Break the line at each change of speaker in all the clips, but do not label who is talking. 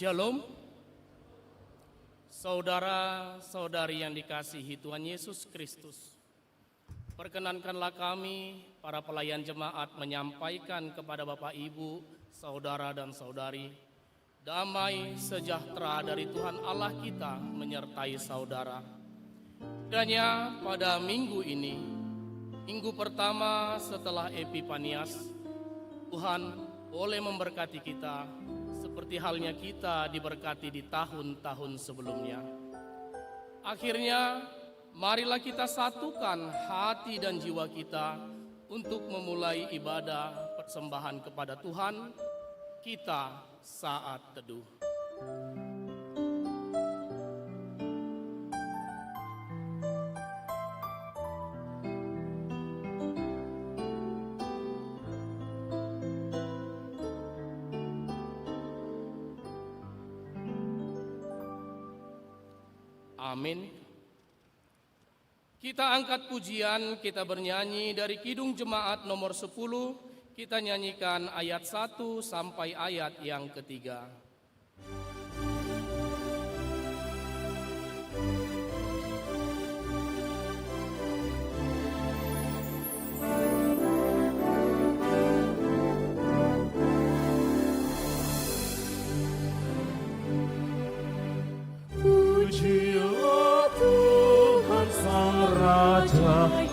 Shalom, saudara-saudari yang dikasihi Tuhan Yesus Kristus. Perkenankanlah kami, para pelayan jemaat, menyampaikan kepada Bapak, Ibu, saudara dan saudari, damai sejahtera dari Tuhan Allah kita menyertai saudara. Kiranya pada minggu ini, minggu pertama setelah Epifanias, Tuhan boleh memberkati kita seperti halnya kita diberkati di tahun-tahun sebelumnya. Akhirnya, marilah kita satukan hati dan jiwa kita untuk memulai ibadah persembahan kepada Tuhan kita saat teduh. Amin. Kita angkat pujian, kita bernyanyi dari Kidung Jemaat nomor 10, kita nyanyikan ayat 1 sampai ayat yang ketiga.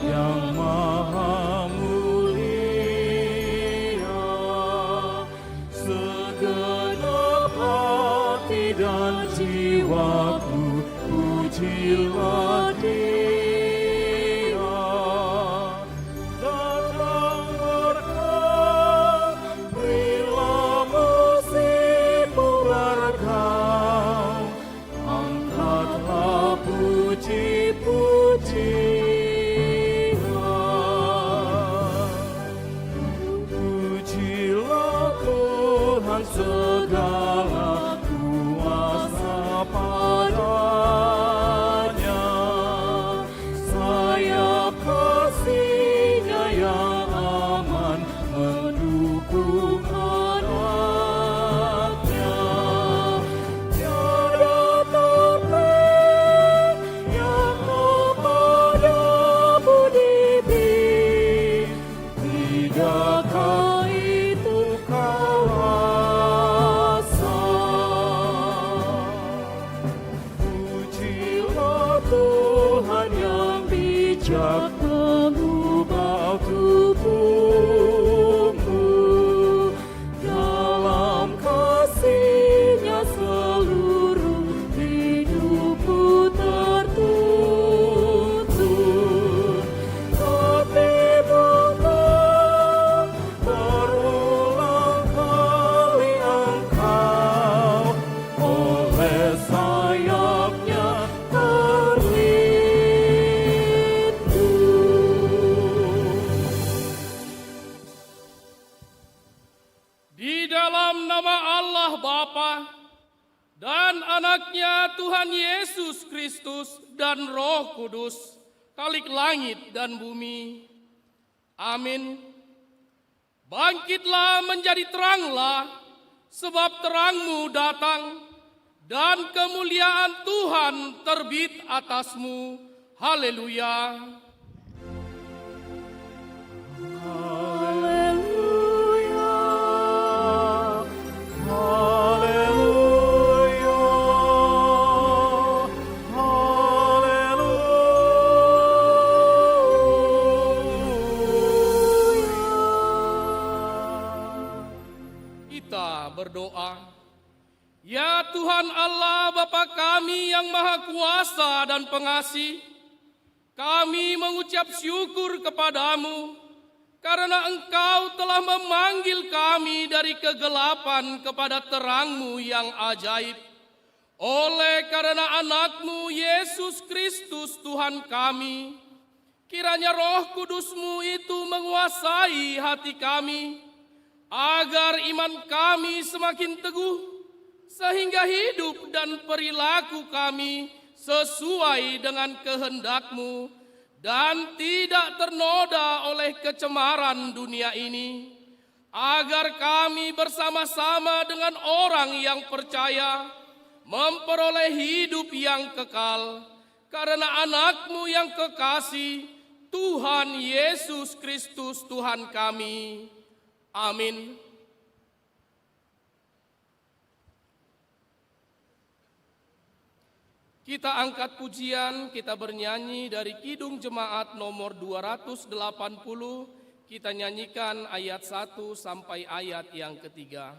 Yang Maha Mulia, segenap hati dan jiwaku pujilah Dia. Datang berkah, berilah musikmu berkah, angkatlah puji-puji. Segala kuasa padanya, sejak mengubah tubuhmu dalam kasih-Nya seluruh hidupku tertuntun. Tapi bukan berulang kali Engkau oleh sayap-Nya
Di dalam nama Allah Bapa dan Anak-Nya Tuhan Yesus Kristus dan Roh Kudus, Khalik langit dan bumi. Amin. Bangkitlah menjadi teranglah, sebab terangmu datang dan kemuliaan Tuhan terbit atasmu. Haleluya.
Haleluya, haleluya, haleluya.
Kita berdoa. Ya Tuhan Allah Bapa kami yang Maha Kuasa dan Pengasih, kami mengucap syukur kepadamu karena Engkau telah memanggil kami dari kegelapan kepada terang-Mu yang ajaib. Oleh karena Anak-Mu Yesus Kristus Tuhan kami, kiranya Roh Kudus-Mu itu menguasai hati kami, agar iman kami semakin teguh, sehingga hidup dan perilaku kami sesuai dengan kehendak-Mu dan tidak ternoda oleh kecemaran dunia ini, agar kami bersama-sama dengan orang yang percaya memperoleh hidup yang kekal karena Anak-Mu yang kekasih, Tuhan Yesus Kristus Tuhan kami. Amin. Kita angkat pujian, kita bernyanyi dari Kidung Jemaat nomor 280, kita nyanyikan ayat 1 sampai ayat yang ketiga.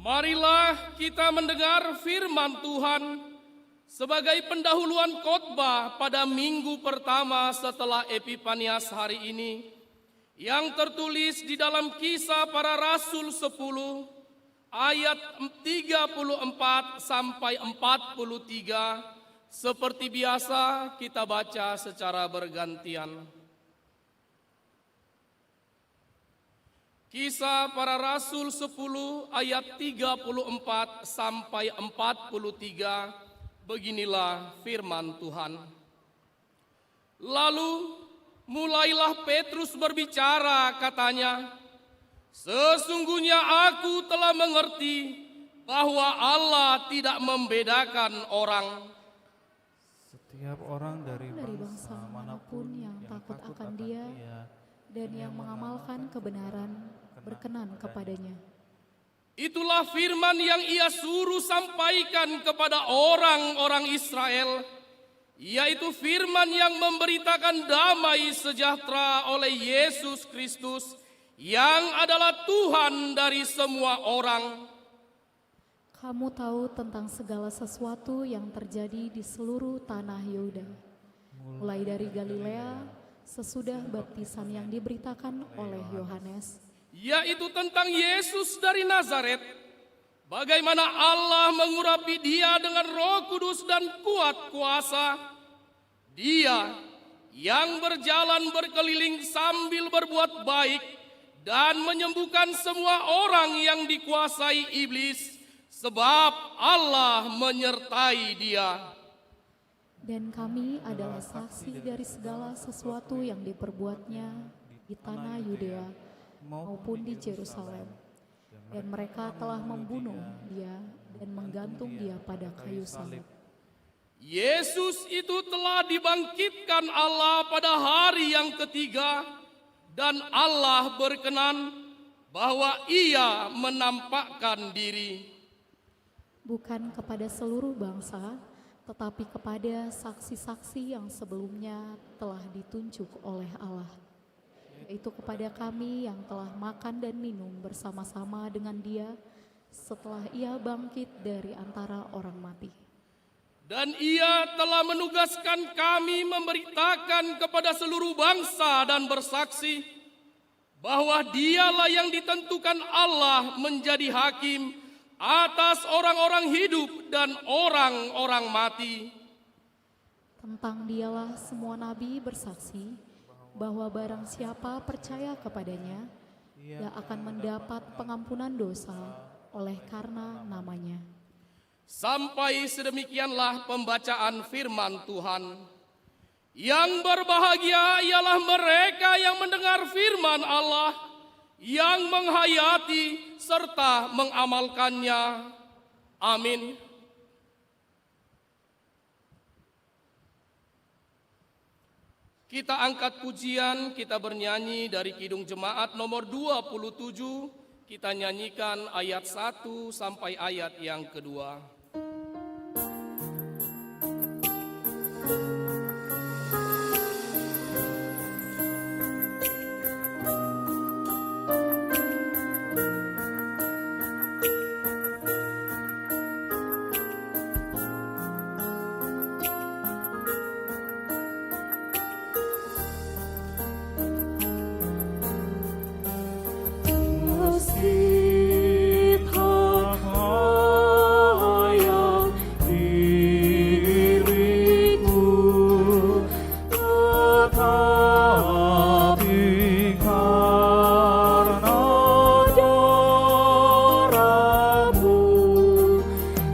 Marilah kita mendengar firman Tuhan sebagai pendahuluan khotbah pada minggu pertama setelah Epifanias hari ini, yang tertulis di dalam Kisah Para Rasul 10 ayat 34 sampai 43. Seperti biasa kita baca secara bergantian. Kisah Para Rasul 10 ayat 34 sampai 43, beginilah firman Tuhan. Lalu mulailah Petrus berbicara, katanya, "Sesungguhnya aku telah mengerti bahwa Allah tidak membedakan orang.
Setiap orang dari
Dari
bangsa
bangsa
manapun yang takut akan Dia
dan yang mengamalkan kebenaran berkenan kepadanya.
Itulah firman yang ia suruh sampaikan kepada orang-orang Israel, yaitu firman yang memberitakan damai sejahtera oleh Yesus Kristus, yang adalah Tuhan dari semua orang.
Kamu tahu tentang segala sesuatu yang terjadi di seluruh tanah Yehuda, mulai dari Galilea sesudah baptisan yang diberitakan oleh Yohanes,
Yaitu tentang Yesus dari Nazaret, bagaimana Allah mengurapi dia dengan Roh Kudus dan kuat kuasa. Dia yang berjalan berkeliling sambil berbuat baik dan menyembuhkan semua orang yang dikuasai iblis, sebab Allah menyertai dia.
dan kami adalah saksi dari segala sesuatu yang diperbuatnya di tanah Yudea maupun di Yerusalem. Dan mereka telah membunuh dia dan menggantung dia pada kayu salib.
Yesus itu telah dibangkitkan Allah pada hari yang ketiga, dan Allah berkenan bahwa ia menampakkan diri.
Bukan kepada seluruh bangsa, tetapi kepada saksi-saksi yang sebelumnya telah ditunjuk oleh Allah, yaitu kepada kami yang telah makan dan minum bersama-sama dengan Dia setelah Ia bangkit dari antara orang mati.
Dan ia telah menugaskan kami memberitakan kepada seluruh bangsa dan bersaksi bahwa dialah yang ditentukan Allah menjadi hakim atas orang-orang hidup dan orang-orang mati.
Tentang Dialah semua nabi bersaksi bahwa barang siapa percaya kepadanya, ia akan mendapat pengampunan dosa oleh karena namanya.
Sampai sedemikianlah pembacaan firman Tuhan. Yang berbahagia ialah mereka yang mendengar firman Allah, yang menghayati serta mengamalkannya. Amin. Kita angkat pujian, kita bernyanyi dari Kidung Jemaat nomor 27. Kita nyanyikan ayat 1 sampai ayat yang kedua.
Meski tak hayang diriku, tetapi karena darah-Mu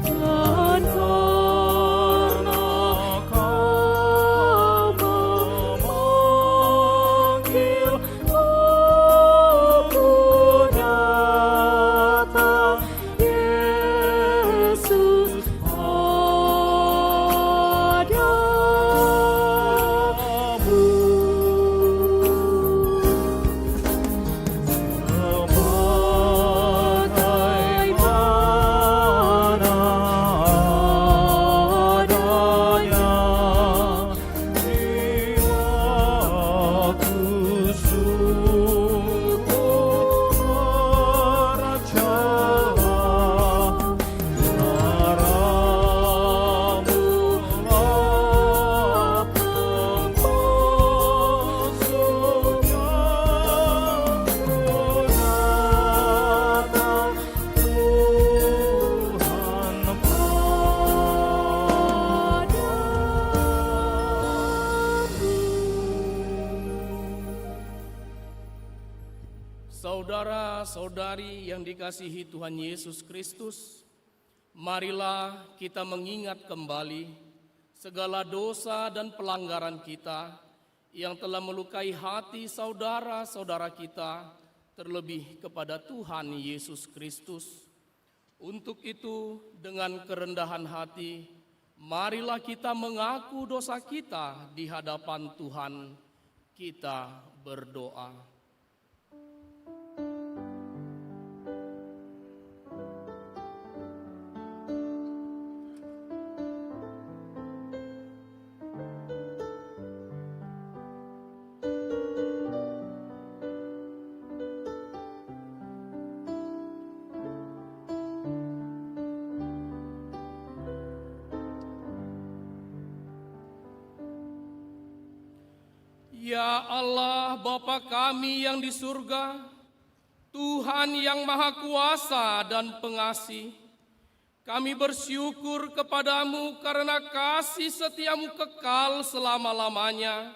dan karena Kau memanggil aku datang, Yesus sebagaimana adanya, jiwaku sungguh percaya, darah-Mu akan maksudnya ku datang, Tuhan
Saudara-saudari yang dikasihi Tuhan Yesus Kristus, marilah kita mengingat kembali segala dosa dan pelanggaran kita yang telah melukai hati saudara-saudara kita, terlebih kepada Tuhan Yesus Kristus. Untuk itu, dengan kerendahan hati, marilah kita mengaku dosa kita di hadapan Tuhan. Kita berdoa. Ya Allah, Bapa kami yang di surga, Tuhan yang Maha Kuasa dan Pengasih, kami bersyukur kepadamu karena kasih setiamu kekal selama-lamanya.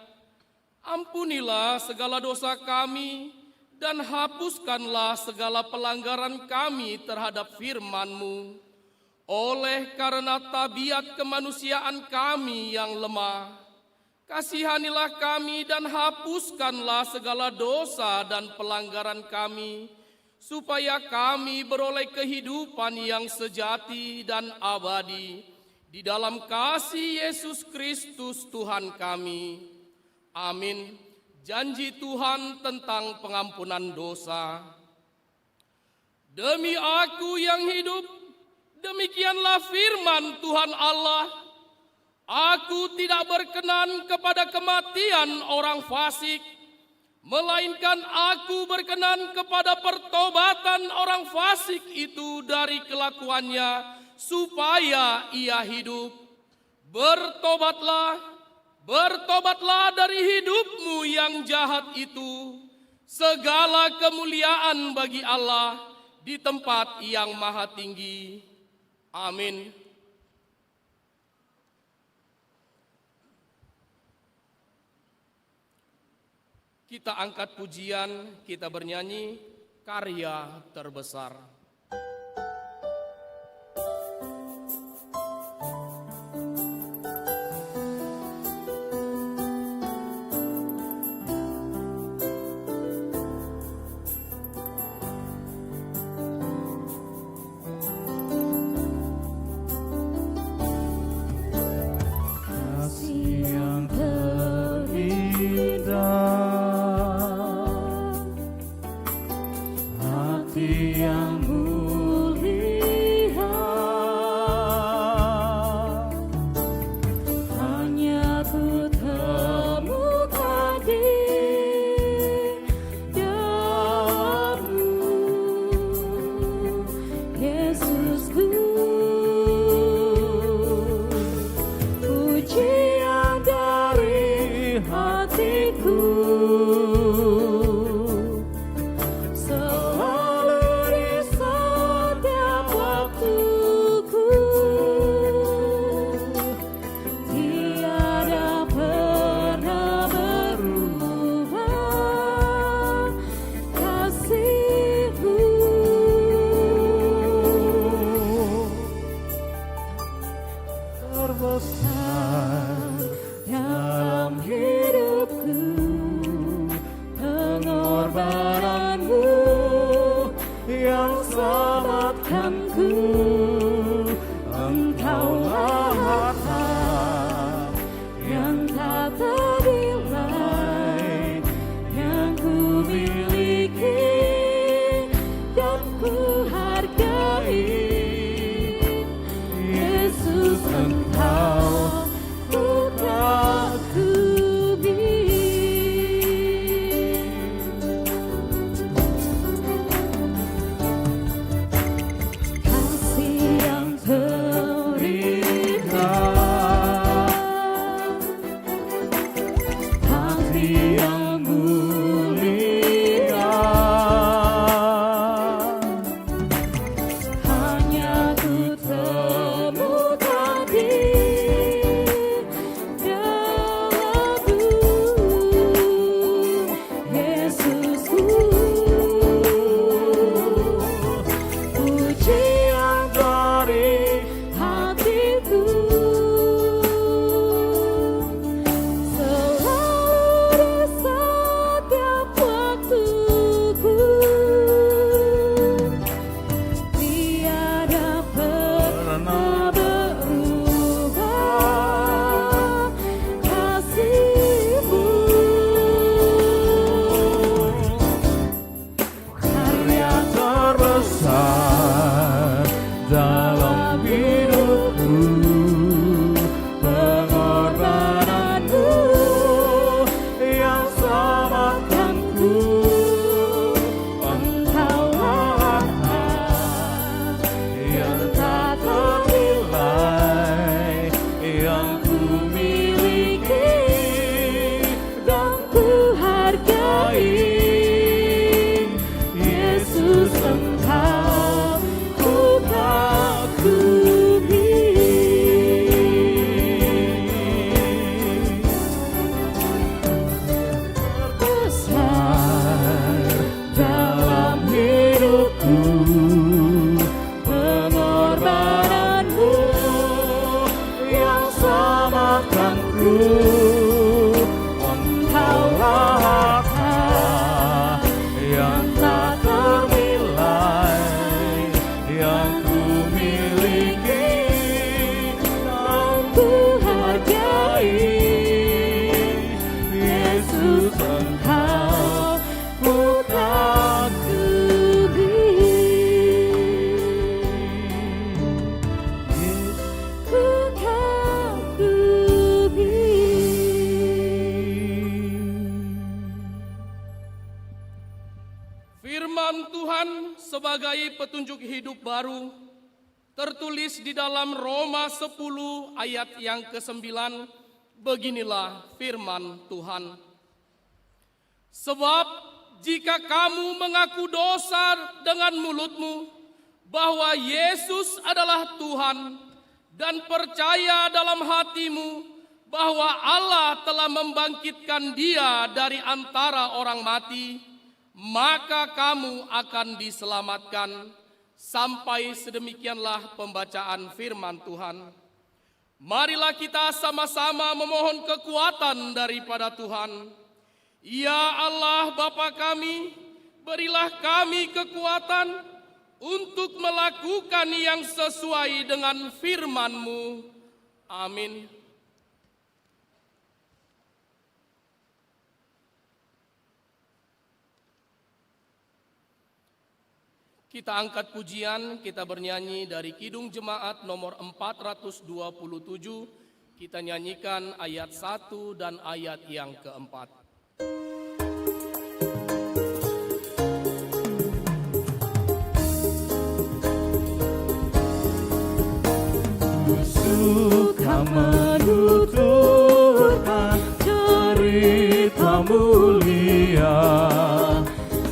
Ampunilah segala dosa kami dan hapuskanlah segala pelanggaran kami terhadap firman-Mu. Oleh karena tabiat kemanusiaan kami yang lemah, kasihanilah kami dan hapuskanlah segala dosa dan pelanggaran kami, supaya kami beroleh kehidupan yang sejati dan abadi di dalam kasih Yesus Kristus Tuhan kami. Amin. Janji Tuhan tentang pengampunan dosa. Demi aku yang hidup, demikianlah firman Tuhan Allah, aku tidak berkenan kepada kematian orang fasik, melainkan aku berkenan kepada pertobatan orang fasik itu dari kelakuannya, supaya ia hidup. Bertobatlah, bertobatlah dari hidupmu yang jahat itu. Segala kemuliaan bagi Allah di tempat yang maha tinggi. Amin. Kita angkat pujian, kita bernyanyi karya terbesar.
Kasih yang terindah, hati yang mulia, hanya ku temukan di dalam-Mu, Yesusku. Pujian dari hatiku selalu di setiap waktuku, tiada pernah berubah kasih-Mu. Terbesar dalam hidupku, pengorbananmu yang selamatkanku. Engkaulah harta yang tak ternilai yang ku miliki dan ku hargai. Yesus, Engkau putraku kasih Engkaulah harta yang tak ternilai yang ku miliki dan ku hargai. Yesus, Engkau bukan ku beli. Ku kan ku beli.
Firman Tuhan sebagai petunjuk hidup baru tertulis di dalam Roma 10 ayat yang ke-9. Beginilah firman Tuhan. Sebab jika kamu mengaku dosa dengan mulutmu bahwa Yesus adalah Tuhan dan percaya dalam hatimu bahwa Allah telah membangkitkan Dia dari antara orang mati, maka kamu akan diselamatkan. Sampai sedemikianlah pembacaan firman Tuhan. Marilah kita sama-sama memohon kekuatan daripada Tuhan. Ya Allah Bapa kami, berilah kami kekuatan untuk melakukan yang sesuai dengan firman-Mu. Amin. Kita angkat pujian, kita bernyanyi dari Kidung Jemaat nomor 427. Kita nyanyikan ayat 1 dan ayat yang keempat.
Suka menuturkan cerita mulia,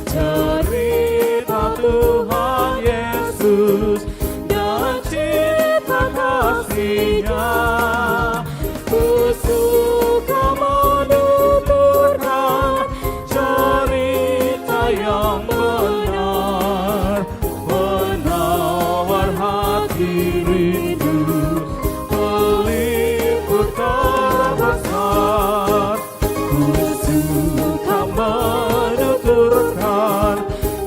cerita Tuhan Yesus dan cita kasih-Nya. Ku suka menuturkan cerita yang benar, penawar hati rindu, pelipur terbesar. Ku suka menuturkan,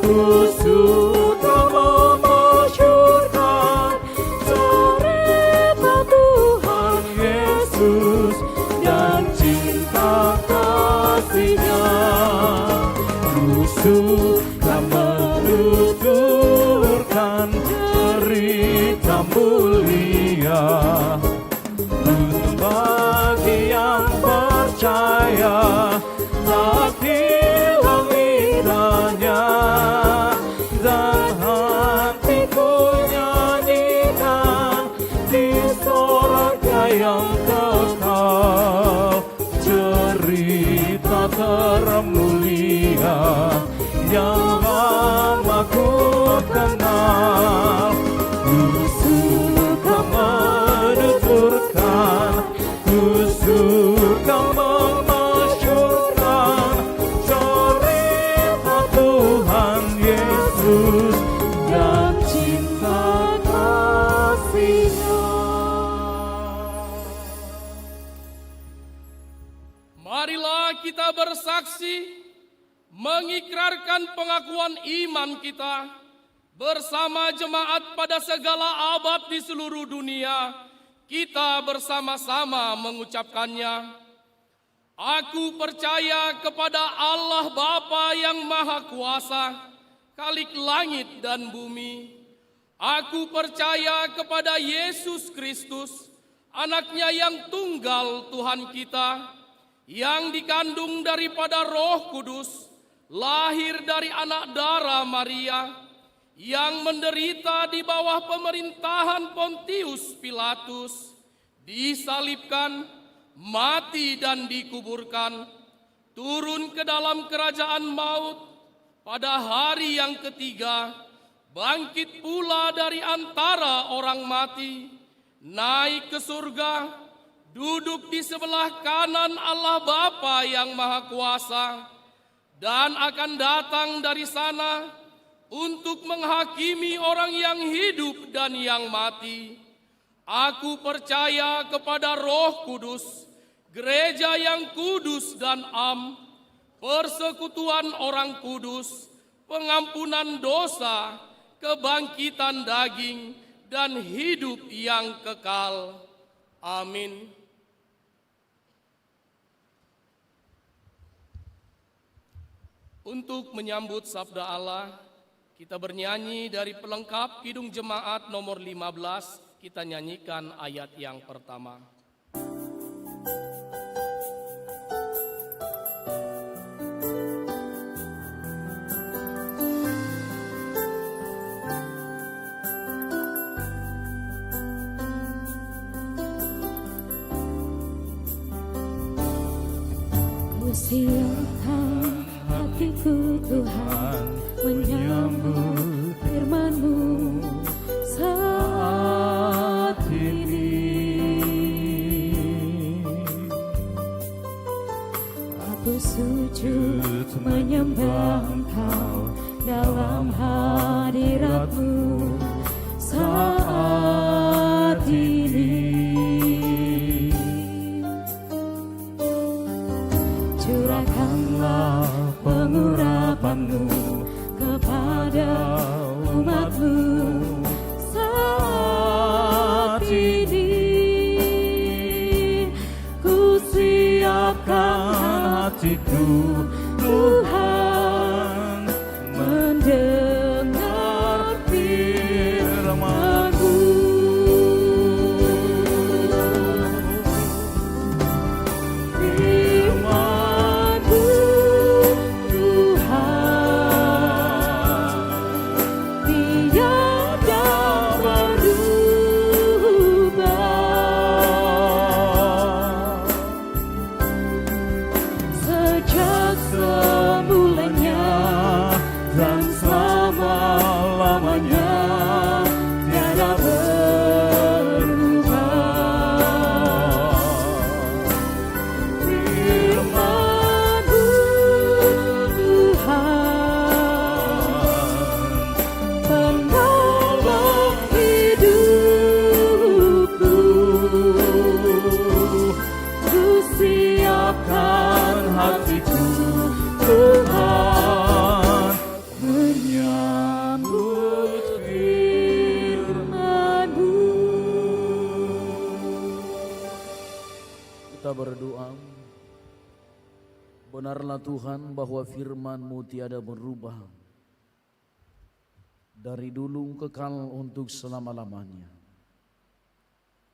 ku suka memasyurkan cerita Tuhan Yesus dan cinta kasih-Nya. Ku suka menuturkan cerita mulia untuk bagi yang percaya tak hilang indahnya, dan hatiku nyanyikan di sorga yang kekal cerita termulia yang lama ku kenal. Ku suka menuturkan, ku suka memasyurkan cerita Tuhan Yesus dan cinta kasih-Nya.
Marilah kita bersaksi, mengikrarkan pengakuan iman kita bersama jemaat pada segala abad di seluruh dunia. Kita bersama-sama mengucapkannya. Aku percaya kepada Allah Bapa yang Maha Kuasa, Khalik langit dan bumi. Aku percaya kepada Yesus Kristus, Anak-Nya yang tunggal Tuhan kita, yang dikandung daripada Roh Kudus, lahir dari anak darah Maria, yang menderita di bawah pemerintahan Pontius Pilatus, disalibkan, mati dan dikuburkan, turun ke dalam kerajaan maut, pada hari yang ketiga, bangkit pula dari antara orang mati, naik ke surga, duduk di sebelah kanan Allah Bapa yang Maha Kuasa, dan akan datang dari sana untuk menghakimi orang yang hidup dan yang mati. Aku percaya kepada Roh Kudus, gereja yang kudus dan am, persekutuan orang kudus, pengampunan dosa, kebangkitan daging, dan hidup yang kekal. Amin. Untuk menyambut sabda Allah, kita bernyanyi dari pelengkap Kidung Jemaat nomor 15, kita nyanyikan ayat yang pertama.
Siapkan hatiku Tuhan menyambut firman-Mu saat ini. Aku sujud menyembah Engkau dalam hadirat-Mu saat ini. Curahkanlah pengurapan-Mu kepada umat-Mu saat ini. Ku siapkan hatiku Tuhan mendengar firman-Mu.
Benarlah Tuhan bahwa firman-Mu tiada berubah, dari dulu kekal untuk selama-lamanya.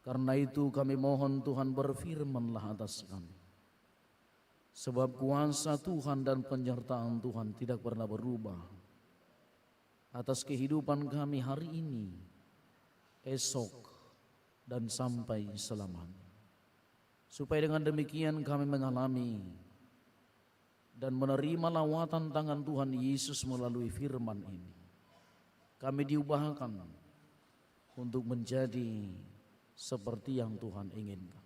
Karena itu kami mohon Tuhan berfirman-Lah atas kami. Sebab kuasa Tuhan dan penyertaan Tuhan tidak pernah berubah atas kehidupan kami hari ini, esok, dan sampai selamanya. Supaya dengan demikian kami mengalami dan menerima lawatan tangan Tuhan Yesus melalui firman ini. Kami diubahkan untuk menjadi seperti yang Tuhan inginkan.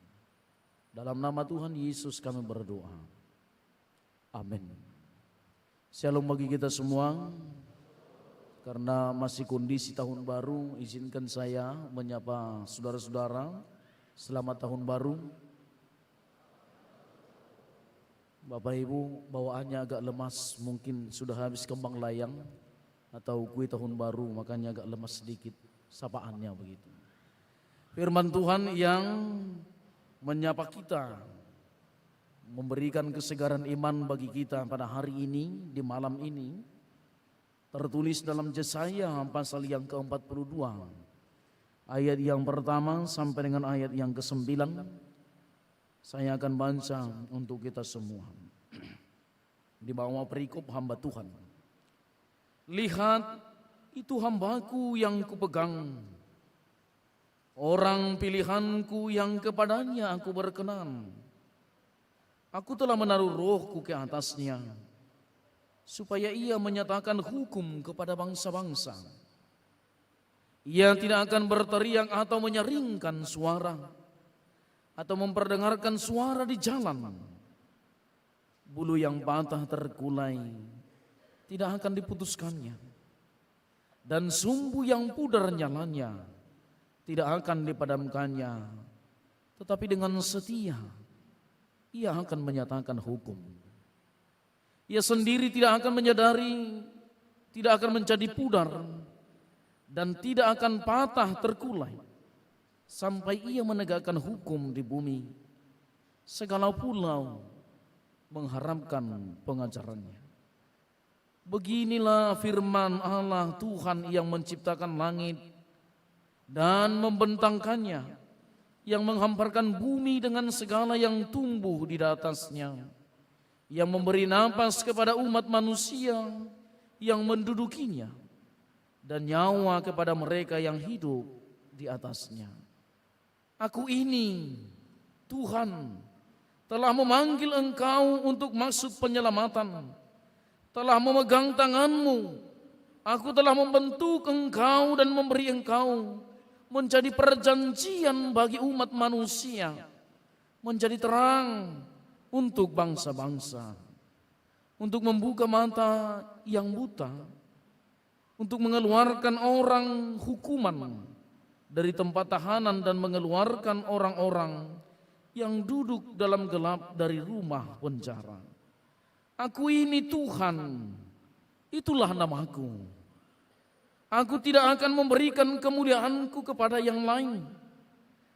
Dalam nama Tuhan Yesus kami berdoa. Amin. Shalom bagi kita semua. Karena masih kondisi tahun baru, izinkan saya menyapa saudara-saudara. Selamat tahun baru. Bapak Ibu bawaannya agak lemas, mungkin sudah habis kembang layang atau kue tahun baru, makanya agak lemas sedikit sapaannya begitu. Firman Tuhan yang menyapa kita, memberikan kesegaran iman bagi kita pada hari ini, di malam ini, tertulis dalam Yesaya pasal yang ke-42, ayat yang pertama sampai dengan ayat yang ke-9. Saya akan baca untuk kita semua. Di bawah perikop hamba Tuhan. Lihat, itu hambaku yang kupegang, orang pilihanku yang kepadanya aku berkenan. Aku telah menaruh rohku ke atasnya, supaya ia menyatakan hukum kepada bangsa-bangsa. Ia tidak akan berteriak atau menyeringkan suara, atau memperdengarkan suara di jalan. Bulu yang patah terkulai tidak akan diputuskannya, dan sumbu yang pudar nyalanya tidak akan dipadamkannya. Tetapi dengan setia ia akan menyatakan hukum. Ia sendiri tidak akan menyadari, tidak akan menjadi pudar, dan tidak akan patah terkulai sampai ia menegakkan hukum di bumi. Segala pulau mengharapkan pengajarannya. Beginilah firman Allah Tuhan yang menciptakan langit dan membentangkannya, yang menghamparkan bumi dengan segala yang tumbuh di atasnya, yang memberi napas kepada umat manusia yang mendudukinya, dan nyawa kepada mereka yang hidup di atasnya. Aku ini, Tuhan, telah memanggil engkau untuk masuk penyelamatan, telah memegang tanganmu, aku telah membentuk engkau dan memberi engkau menjadi perjanjian bagi umat manusia, menjadi terang untuk bangsa-bangsa, untuk membuka mata yang buta, untuk mengeluarkan orang hukuman dari tempat tahanan dan mengeluarkan orang-orang yang duduk dalam gelap dari rumah penjara. Aku ini Tuhan, itulah namaku. Aku tidak akan memberikan kemuliaanku kepada yang lain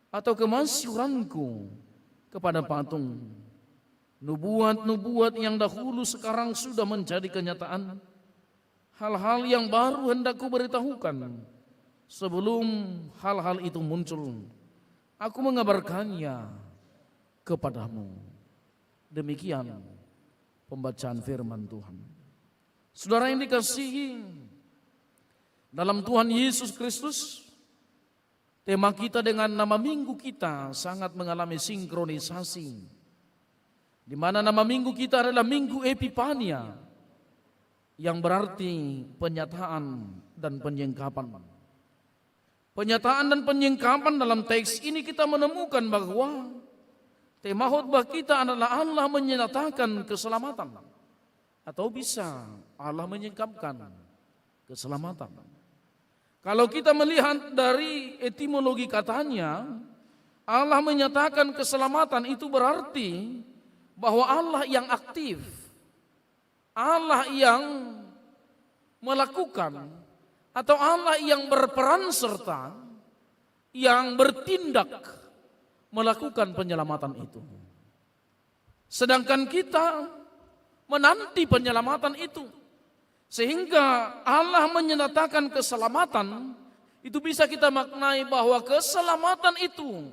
atau kemasyuranku kepada patung. Nubuat-nubuat yang dahulu sekarang sudah menjadi kenyataan. Hal-hal yang baru hendak ku beritahukan sebelum hal-hal itu muncul. Aku mengabarkannya kepadamu. Demikian pembacaan firman Tuhan. Saudara yang dikasihi dalam Tuhan Yesus Kristus, tema kita dengan nama minggu kita sangat mengalami sinkronisasi, di mana nama minggu kita adalah Minggu Epifania, yang berarti penyataan dan penyingkapan. Penyataan dan penyingkapan dalam teks ini kita menemukan bahwa tema khotbah kita adalah Allah menyatakan keselamatan, atau bisa Allah menyingkapkan keselamatan. Kalau kita melihat dari etimologi katanya, Allah menyatakan keselamatan itu berarti bahwa Allah yang aktif, Allah yang melakukan, atau Allah yang berperan serta, yang bertindak melakukan penyelamatan itu. Sedangkan kita menanti penyelamatan itu. Sehingga Allah menyatakan keselamatan, itu bisa kita maknai bahwa keselamatan itu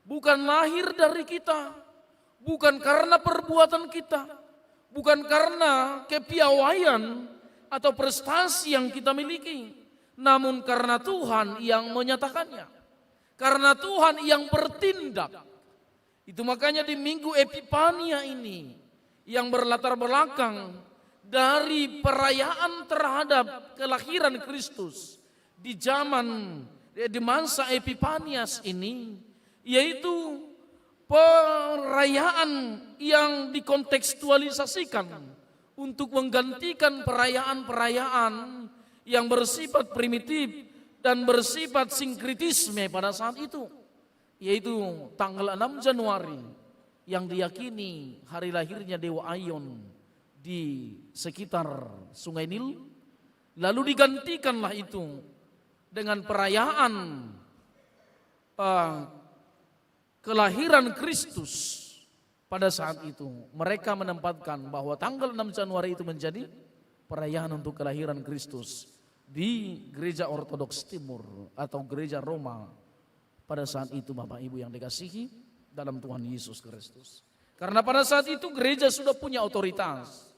bukan lahir dari kita, bukan karena perbuatan kita, bukan karena kepiawaian atau prestasi yang kita miliki, namun karena Tuhan yang menyatakannya, karena Tuhan yang bertindak. Itu makanya di Minggu Epifania ini yang berlatar belakang dari perayaan terhadap kelahiran Kristus di masa Epifanias ini, yaitu perayaan yang dikontekstualisasikan untuk menggantikan perayaan-perayaan yang bersifat primitif dan bersifat sinkritisme pada saat itu, yaitu tanggal 6 Januari yang diyakini hari lahirnya Dewa Aion di sekitar Sungai Nil, lalu digantikanlah itu dengan perayaan kelahiran Kristus. Pada saat itu mereka menempatkan bahwa tanggal 6 Januari itu menjadi perayaan untuk kelahiran Kristus di Gereja Ortodoks Timur atau Gereja Roma pada saat itu, Bapak Ibu yang dikasihi dalam Tuhan Yesus Kristus. Karena pada saat itu gereja sudah punya otoritas,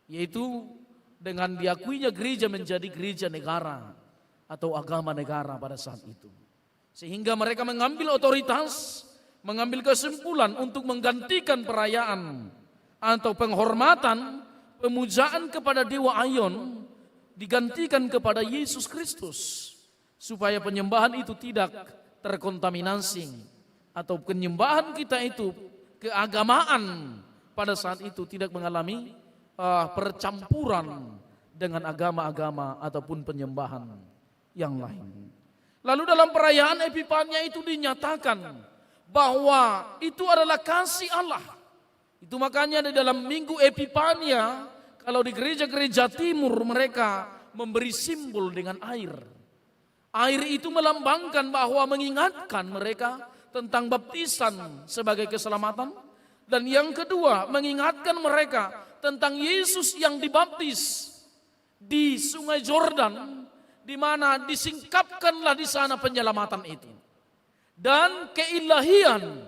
yaitu dengan diakuinya gereja menjadi gereja negara atau agama negara pada saat itu. Sehingga mereka mengambil otoritas, mengambil kesimpulan untuk menggantikan perayaan atau penghormatan, pemujaan kepada Dewa Aion digantikan kepada Yesus Kristus, supaya penyembahan itu tidak terkontaminasi, atau penyembahan kita itu, keagamaan pada saat itu tidak mengalami percampuran dengan agama-agama ataupun penyembahan yang lain. Lalu dalam perayaan Epifania itu dinyatakan bahwa itu adalah kasih Allah Itu makanya di dalam Minggu Epifania, kalau di gereja-gereja timur mereka memberi simbol dengan air. Air itu melambangkan bahwa mengingatkan mereka tentang baptisan sebagai keselamatan. Dan yang kedua, mengingatkan mereka tentang Yesus yang dibaptis di Sungai Jordan, di mana disingkapkanlah di sana penyelamatan itu. Dan keilahian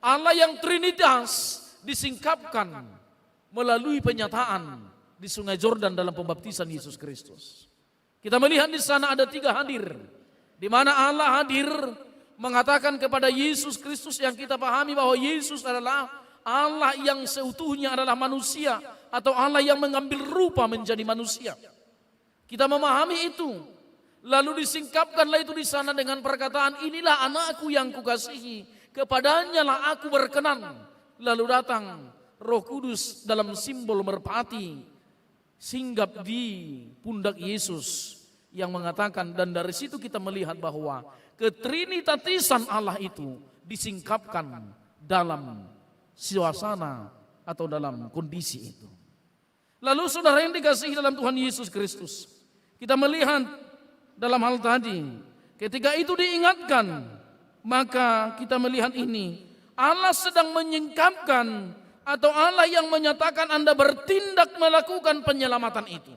Allah yang Trinitas disingkapkan melalui penyataan di Sungai Jordan dalam pembaptisan Yesus Kristus. Kita melihat di sana ada 3 hadir, di mana Allah hadir mengatakan kepada Yesus Kristus yang kita pahami bahwa Yesus adalah Allah yang seutuhnya adalah manusia atau Allah yang mengambil rupa menjadi manusia. Kita memahami itu. Lalu disingkapkanlah itu di sana dengan perkataan, inilah anakku yang kukasihi, kepadanya lah aku berkenan. Lalu datang Roh Kudus dalam simbol merpati, singgap di pundak Yesus yang mengatakan, dan dari situ kita melihat bahwa ketrinitatisan Allah itu disingkapkan dalam suasana atau dalam kondisi itu. Lalu saudara yang dikasihi dalam Tuhan Yesus Kristus, kita melihat dalam hal tadi, ketika itu diingatkan, maka kita melihat ini, Allah sedang menyingkapkan atau Allah yang menyatakan Anda bertindak melakukan penyelamatan itu.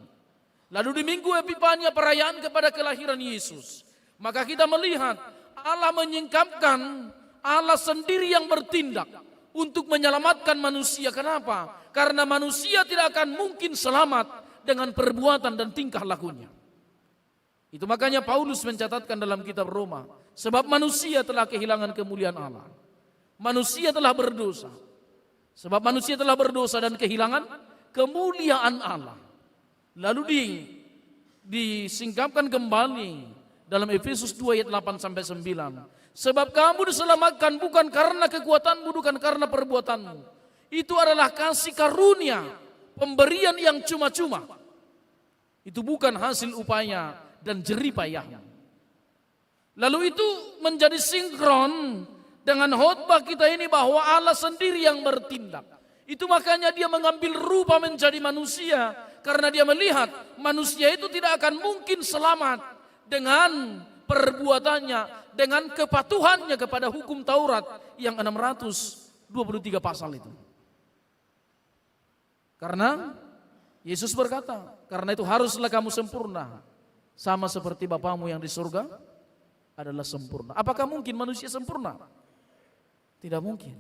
Lalu di Minggu Epifania perayaan kepada kelahiran Yesus, maka kita melihat Allah menyingkapkan, Allah sendiri yang bertindak untuk menyelamatkan manusia. Kenapa? Karena manusia tidak akan mungkin selamat dengan perbuatan dan tingkah lakunya. Itu makanya Paulus mencatatkan dalam kitab Roma, sebab manusia telah kehilangan kemuliaan Allah. Manusia telah berdosa. Sebab manusia telah berdosa dan kehilangan kemuliaan Allah. Lalu disingkapkan kembali dalam Efesus 2 ayat 8 sampai 9. Sebab kamu diselamatkan bukan karena kekuatanmu, bukan karena perbuatanmu. Itu adalah kasih karunia, pemberian yang cuma-cuma. Itu bukan hasil upaya dan jerih payahnya. Lalu itu menjadi sinkron dengan khotbah kita ini bahwa Allah sendiri yang bertindak. Itu makanya dia mengambil rupa menjadi manusia, karena dia melihat manusia itu tidak akan mungkin selamat dengan perbuatannya, dengan kepatuhannya kepada hukum Taurat yang 623 pasal itu. Karena Yesus berkata, karena itu haruslah kamu sempurna, sama seperti Bapamu yang di surga adalah sempurna. Apakah mungkin manusia sempurna? Tidak mungkin.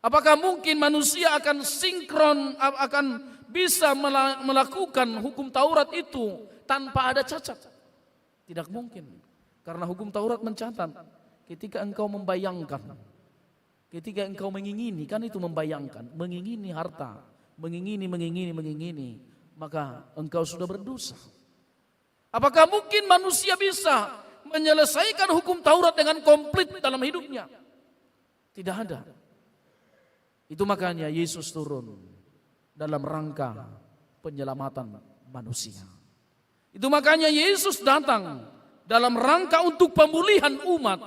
Apakah mungkin manusia akan sinkron, akan bisa melakukan hukum Taurat itu tanpa ada cacat? Tidak mungkin. Karena hukum Taurat mencatat, ketika engkau membayangkan, ketika engkau mengingini, kan itu membayangkan, mengingini harta, mengingini, maka engkau sudah berdosa. Apakah mungkin manusia bisa menyelesaikan hukum Taurat dengan komplit dalam hidupnya? Tidak ada. Itu makanya Yesus turun dalam rangka penyelamatan manusia. Itu makanya Yesus datang dalam rangka untuk pemulihan umat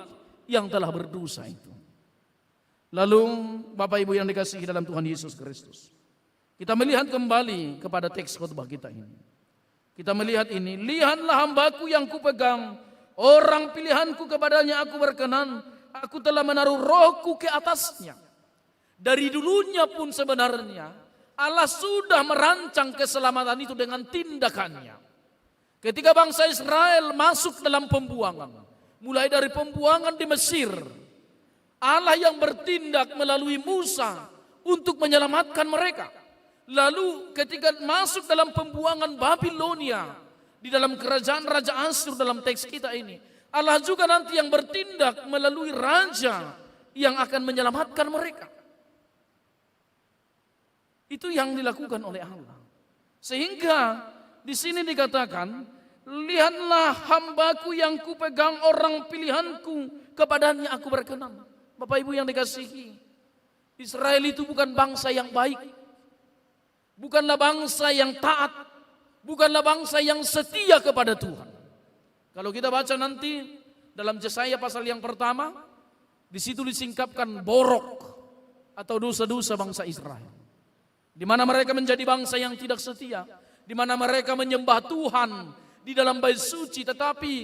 yang telah berdosa itu. Lalu Bapak Ibu yang dikasihi dalam Tuhan Yesus Kristus, kita melihat kembali kepada teks khotbah kita ini. Kita melihat ini, lihatlah hambaku yang kupegang, orang pilihanku kepadanya aku berkenan, aku telah menaruh rohku ke atasnya. Dari dulunya pun sebenarnya Allah sudah merancang keselamatan itu dengan tindakannya. Ketika bangsa Israel masuk dalam pembuangan, mulai dari pembuangan di Mesir, Allah yang bertindak melalui Musa untuk menyelamatkan mereka. Lalu ketika masuk dalam pembuangan Babilonia, di dalam kerajaan Raja Asyur dalam teks kita ini, Allah juga nanti yang bertindak melalui raja yang akan menyelamatkan mereka. Itu yang dilakukan oleh Allah. Sehingga di sini dikatakan, lihatlah hambaku yang kupegang, orang pilihanku, kepadanya aku berkenan. Bapak Ibu yang dikasihi, Israel itu bukan bangsa yang baik, bukanlah bangsa yang taat, bukanlah bangsa yang setia kepada Tuhan. Kalau kita baca nanti dalam Yesaya pasal yang pertama, di situ disingkapkan borok. atau dosa-dosa bangsa Israel. Di mana mereka menjadi bangsa yang tidak setia, di mana mereka menyembah Tuhan di dalam bait suci, tetapi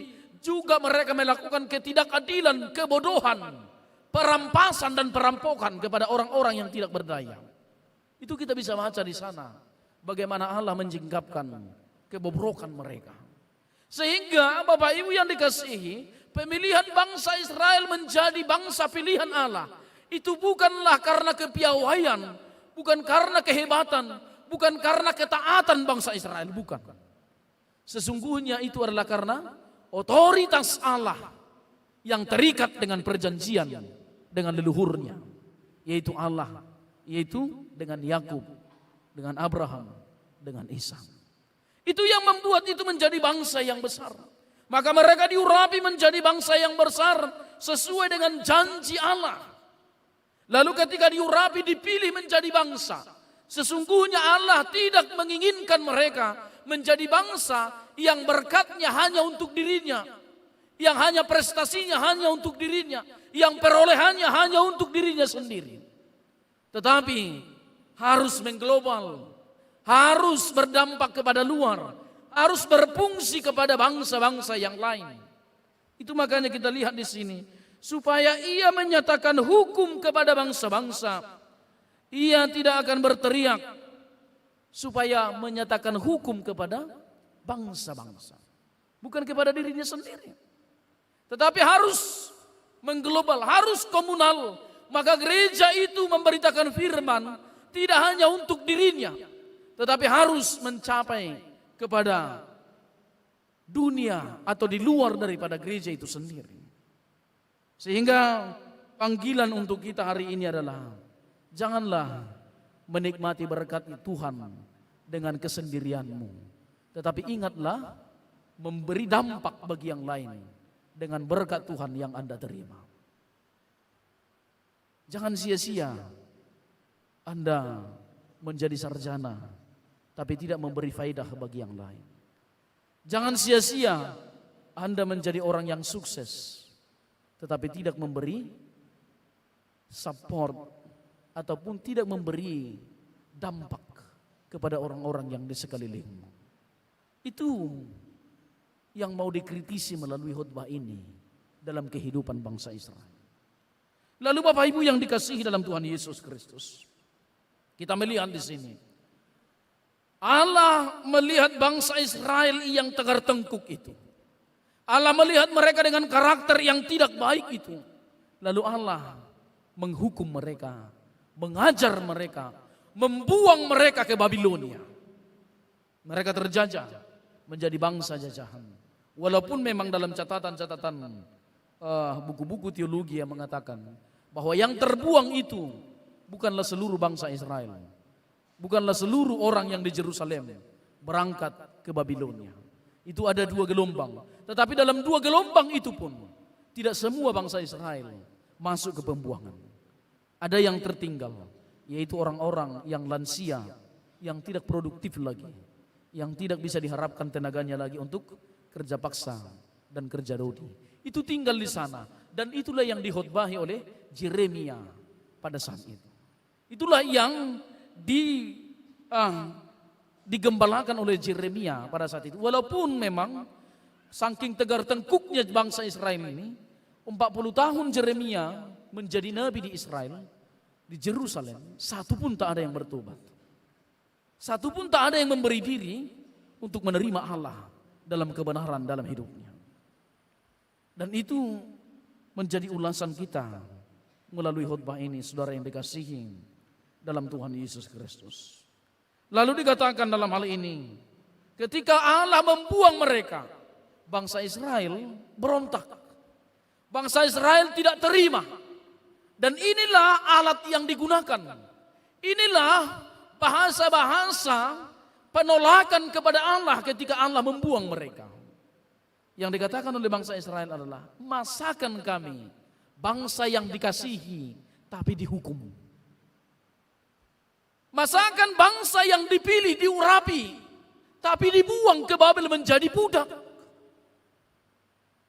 juga mereka melakukan ketidakadilan, kebodohan, perampasan dan perampokan kepada orang-orang yang tidak berdaya. Itu kita bisa baca di sana, bagaimana Allah menjingkapkan kebobrokan mereka. Sehingga Bapak Ibu yang dikasihi, pemilihan bangsa Israel menjadi bangsa pilihan Allah itu bukanlah karena kepiawaian, bukan karena kehebatan, bukan karena ketaatan bangsa Israel, bukan. Sesungguhnya itu adalah karena otoritas Allah yang terikat dengan perjanjian dengan leluhurnya, yaitu Allah, yaitu dengan Yakub, dengan Abraham, dengan Ishak. Itu yang membuat itu menjadi bangsa yang besar. Maka mereka diurapi menjadi bangsa yang besar sesuai dengan janji Allah. Lalu ketika diurapi dipilih menjadi bangsa, sesungguhnya Allah tidak menginginkan mereka menjadi bangsa yang berkatnya hanya untuk dirinya, yang hanya prestasinya hanya untuk dirinya, yang perolehannya hanya untuk dirinya sendiri. Tetapi harus mengglobal, harus berdampak kepada luar, harus berfungsi kepada bangsa-bangsa yang lain. Itu makanya kita lihat di sini, supaya ia menyatakan hukum kepada bangsa-bangsa, ia tidak akan berteriak, supaya menyatakan hukum kepada bangsa-bangsa, bukan kepada dirinya sendiri, tetapi harus mengglobal, harus komunal. Maka gereja itu memberitakan firman tidak hanya untuk dirinya, tetapi harus mencapai kepada dunia atau di luar daripada gereja itu sendiri. Sehingga panggilan untuk kita hari ini adalah janganlah menikmati berkat Tuhan dengan kesendirianmu, tetapi ingatlah memberi dampak bagi yang lain dengan berkat Tuhan yang Anda terima. Jangan sia-sia Anda menjadi sarjana tapi tidak memberi faedah bagi yang lain. Jangan sia-sia Anda menjadi orang yang sukses tetapi tidak memberi support ataupun tidak memberi dampak kepada orang-orang yang di sekelilingmu. Itu yang mau dikritisi melalui khotbah ini dalam kehidupan bangsa Israel. Lalu Bapak Ibu yang dikasihi dalam Tuhan Yesus Kristus, kita melihat di sini Allah melihat bangsa Israel yang tegar tengkuk itu. Allah melihat mereka dengan karakter yang tidak baik itu. Lalu Allah menghukum mereka, mengajar mereka, membuang mereka ke Babilonia. Mereka terjajah menjadi bangsa jajahan. Walaupun memang dalam catatan-catatan buku-buku teologi yang mengatakan bahwa yang terbuang itu bukanlah seluruh bangsa Israel, bukanlah seluruh orang yang di Yerusalem berangkat ke Babilonia. Itu ada 2 gelombang. Tetapi dalam 2 gelombang itu pun tidak semua bangsa Israel masuk ke pembuangan. Ada yang tertinggal, yaitu orang-orang yang lansia, yang tidak produktif lagi, yang tidak bisa diharapkan tenaganya lagi untuk kerja paksa dan kerja rodi. Itu tinggal di sana, dan itulah yang dikhotbahi oleh Yeremia pada saat itu. Itulah yang digembalakan oleh Yeremia pada saat itu. Walaupun memang saking tegar tengkuknya bangsa Israel ini, 40 tahun Yeremia menjadi nabi di Israel, di Yerusalem, satu pun tak ada yang bertobat. Satu pun tak ada yang memberi diri untuk menerima Allah dalam kebenaran dalam hidupnya. Dan itu menjadi ulasan kita melalui khotbah ini, saudara yang dikasihi dalam Tuhan Yesus Kristus. Lalu dikatakan dalam hal ini, ketika Allah membuang mereka, bangsa Israel berontak. Bangsa Israel tidak terima. Dan inilah alat yang digunakan. Inilah bahasa-bahasa penolakan kepada Allah ketika Allah membuang mereka. Yang dikatakan oleh bangsa Israel adalah, masakan kami bangsa yang dikasihi tapi dihukum. Masakan bangsa yang dipilih, diurapi, tapi dibuang ke Babel menjadi budak.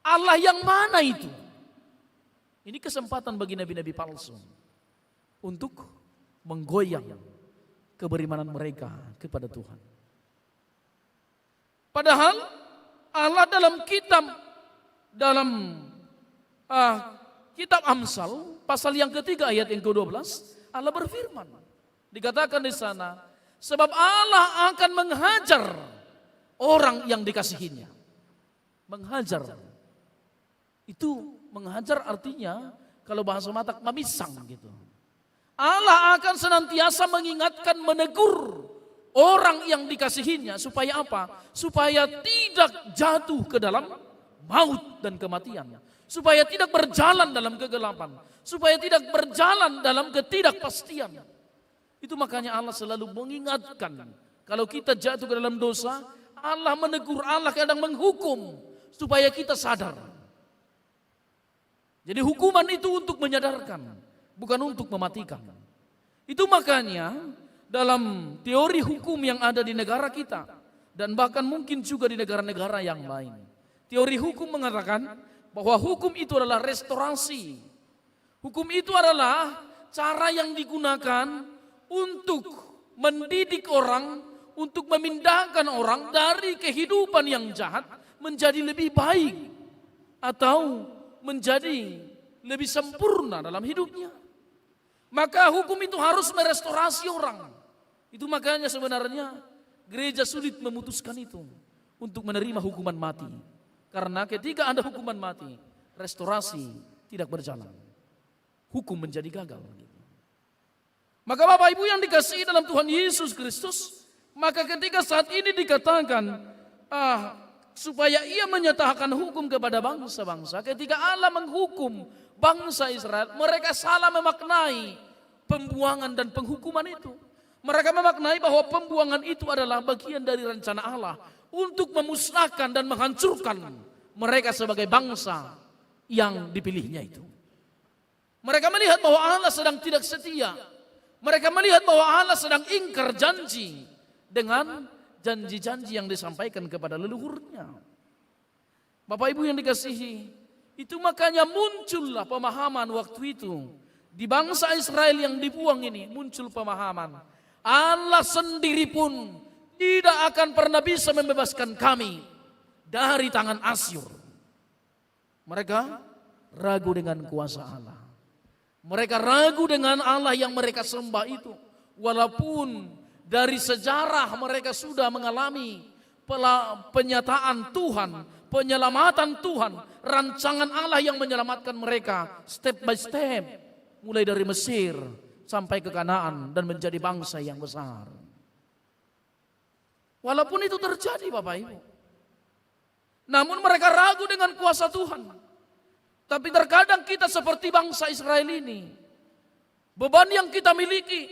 Allah yang mana itu? Ini kesempatan bagi nabi-nabi palsu. untuk menggoyang keberimanan mereka kepada Tuhan. Padahal Allah dalam kitab Amsal pasal yang ketiga ayat yang ke-12 Allah berfirman, dikatakan di sana, sebab Allah akan menghajar orang yang dikasihinya. Menghajar itu, menghajar artinya kalau bahasa Batak memisang gitu. Allah akan senantiasa mengingatkan, menegur orang yang dikasihinya supaya apa? Supaya tidak jatuh ke dalam maut dan kematian, supaya tidak berjalan dalam kegelapan, supaya tidak berjalan dalam ketidakpastian. Itu makanya Allah selalu mengingatkan, kalau kita jatuh ke dalam dosa, Allah menegur, Allah kadang menghukum supaya kita sadar. Jadi hukuman itu untuk menyadarkan, bukan untuk mematikan. Itu makanya dalam teori hukum yang ada di negara kita dan bahkan mungkin juga di negara-negara yang lain, teori hukum mengatakan bahwa hukum itu adalah restorasi. Hukum itu adalah cara yang digunakan untuk mendidik orang, untuk memindahkan orang dari kehidupan yang jahat menjadi lebih baik atau menjadi lebih sempurna dalam hidupnya. Maka hukum itu harus merestorasi orang. Itu makanya sebenarnya gereja sulit memutuskan itu untuk menerima hukuman mati. Karena ketika ada hukuman mati, restorasi tidak berjalan. Hukum menjadi gagal. Maka Bapak Ibu yang dikasihi dalam Tuhan Yesus Kristus, maka ketika saat ini dikatakan supaya ia menyatakan hukum kepada bangsa-bangsa, ketika Allah menghukum bangsa Israel, mereka salah memaknai pembuangan dan penghukuman itu. Mereka memaknai bahwa pembuangan itu adalah bagian dari rencana Allah untuk memusnahkan dan menghancurkan mereka sebagai bangsa yang dipilihnya itu. Mereka melihat bahwa Allah sedang tidak setia. Mereka melihat bahwa Allah sedang ingkar janji dengan janji-janji yang disampaikan kepada leluhurnya. Bapak Ibu yang dikasihi, itu makanya muncullah pemahaman waktu itu. Di bangsa Israel yang dibuang ini muncul pemahaman, Allah sendiri pun tidak akan pernah bisa membebaskan kami dari tangan Asyur. Mereka ragu dengan kuasa Allah. Mereka ragu dengan Allah yang mereka sembah itu. Walaupun dari sejarah mereka sudah mengalami penyataan Tuhan, penyelamatan Tuhan, rancangan Allah yang menyelamatkan mereka step by step, mulai dari Mesir sampai ke Kanaan dan menjadi bangsa yang besar. Walaupun itu terjadi Bapak Ibu, namun mereka ragu dengan kuasa Tuhan. Tapi terkadang kita seperti bangsa Israel ini, beban yang kita miliki,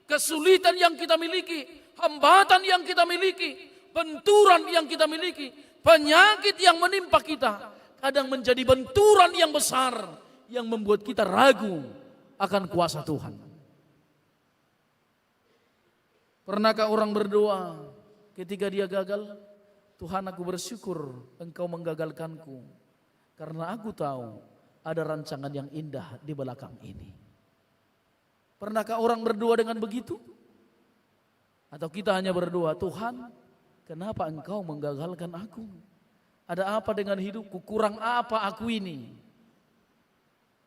kesulitan yang kita miliki, hambatan yang kita miliki, benturan yang kita miliki, penyakit yang menimpa kita, kadang menjadi benturan yang besar yang membuat kita ragu akan kuasa Tuhan. Pernahkah orang berdoa ketika dia gagal, Tuhan aku bersyukur engkau menggagalkanku, karena aku tahu ada rancangan yang indah di belakang ini. Pernahkah orang berdoa dengan begitu? Atau kita hanya berdoa, Tuhan kenapa engkau menggagalkan aku? Ada apa dengan hidupku? Kurang apa aku ini?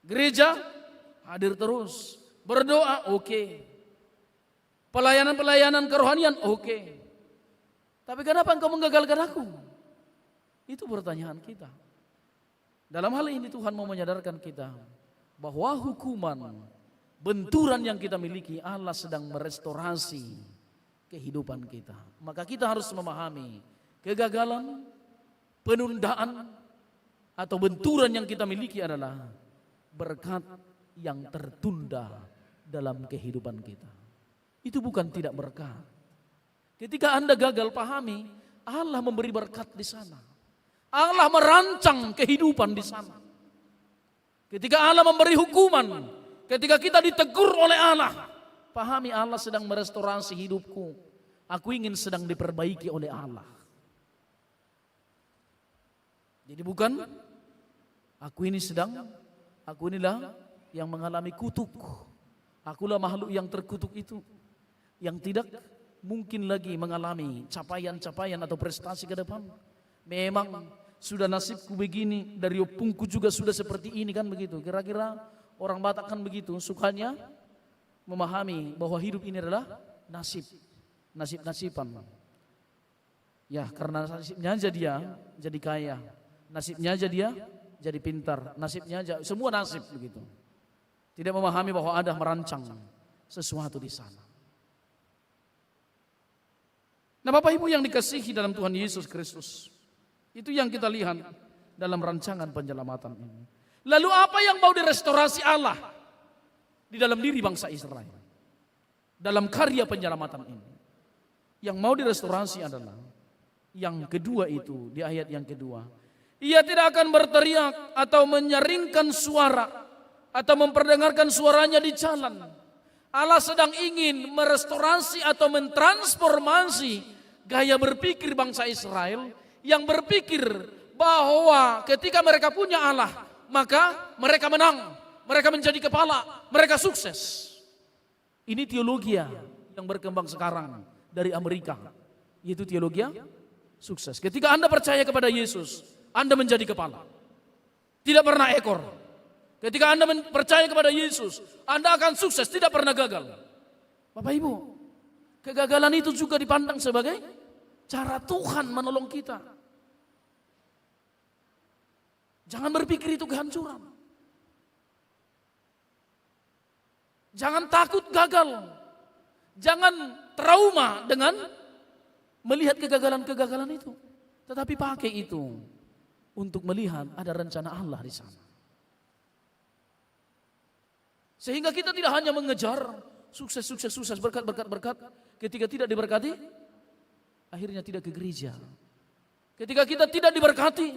Gereja hadir terus, berdoa oke. Pelayanan-pelayanan kerohanian oke. Tapi kenapa engkau menggagalkan aku? Itu pertanyaan kita. Dalam hal ini Tuhan mau menyadarkan kita bahwa hukuman, benturan yang kita miliki, Allah sedang merestorasi kehidupan kita. Maka kita harus memahami kegagalan, penundaan atau benturan yang kita miliki adalah berkat yang tertunda dalam kehidupan kita. Itu bukan tidak berkat. Ketika Anda gagal, pahami Allah memberi berkat di sana. Allah merancang kehidupan di sana. Ketika Allah memberi hukuman, ketika kita ditegur oleh Allah, pahami Allah sedang merestorasi hidupku. Aku ingin sedang diperbaiki oleh Allah. Jadi bukan aku inilah yang mengalami kutuk. Akulah makhluk yang terkutuk itu, yang tidak mungkin lagi mengalami capaian-capaian atau prestasi ke depan. Memang sudah nasibku begini, dari opungku juga sudah seperti ini kan begitu. Kira-kira orang Batak kan begitu, sukanya memahami bahwa hidup ini adalah nasib-nasiban. Ya, karena nasibnya aja dia jadi kaya, nasibnya aja dia jadi pintar, nasibnya aja, semua nasib begitu. Tidak memahami bahwa ada merancang sesuatu di sana. Nah, Bapak Ibu yang dikasihi dalam Tuhan Yesus Kristus, itu yang kita lihat dalam rancangan penyelamatan ini. Lalu apa yang mau direstorasi Allah di dalam diri bangsa Israel dalam karya penyelamatan ini? Yang mau direstorasi adalah yang kedua itu, di ayat yang kedua. Ia tidak akan berteriak atau menyaringkan suara atau memperdengarkan suaranya di jalan. Allah sedang ingin merestorasi atau mentransformasi gaya berpikir bangsa Israel yang berpikir bahwa ketika mereka punya Allah, maka mereka menang, mereka menjadi kepala, mereka sukses. Ini teologi yang berkembang sekarang dari Amerika, yaitu teologi sukses. Ketika Anda percaya kepada Yesus, Anda menjadi kepala, tidak pernah ekor. Ketika Anda percaya kepada Yesus, Anda akan sukses, tidak pernah gagal. Bapak Ibu, kegagalan itu juga dipandang sebagai cara Tuhan menolong kita. Jangan berpikir itu kehancuran. Jangan takut gagal. Jangan trauma dengan melihat kegagalan-kegagalan itu. Tetapi pakai itu untuk melihat ada rencana Allah di sana. Sehingga kita tidak hanya mengejar sukses, berkat. Ketika tidak diberkati, akhirnya tidak ke gereja. Ketika kita tidak diberkati,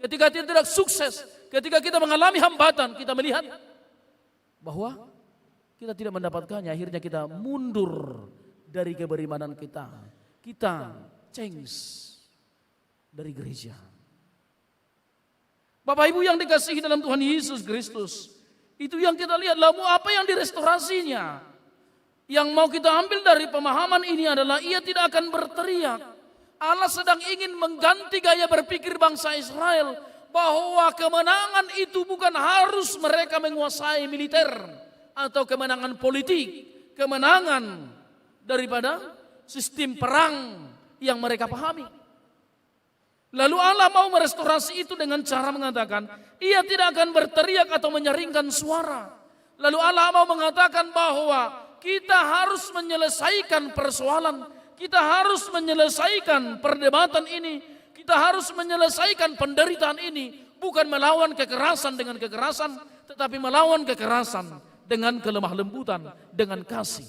ketika kita tidak sukses, ketika kita mengalami hambatan, kita melihat bahwa kita tidak mendapatkannya, akhirnya kita mundur dari keberimanan kita. Kita change dari gereja. Bapak Ibu yang dikasihi dalam Tuhan Yesus Kristus, itu yang kita lihat. Lalu apa yang direstorasinya? Yang mau kita ambil dari pemahaman ini adalah ia tidak akan berteriak. Allah sedang ingin mengganti gaya berpikir bangsa Israel bahwa kemenangan itu bukan harus mereka menguasai militer atau kemenangan politik, kemenangan daripada sistem perang yang mereka pahami. Lalu Allah mau merestorasi itu dengan cara mengatakan, ia tidak akan berteriak atau menyaringkan suara. Lalu Allah mau mengatakan bahwa kita harus menyelesaikan persoalan, kita harus menyelesaikan perdebatan ini, kita harus menyelesaikan penderitaan ini, bukan melawan kekerasan dengan kekerasan, tetapi melawan kekerasan dengan kelemah lembutan, dengan kasih.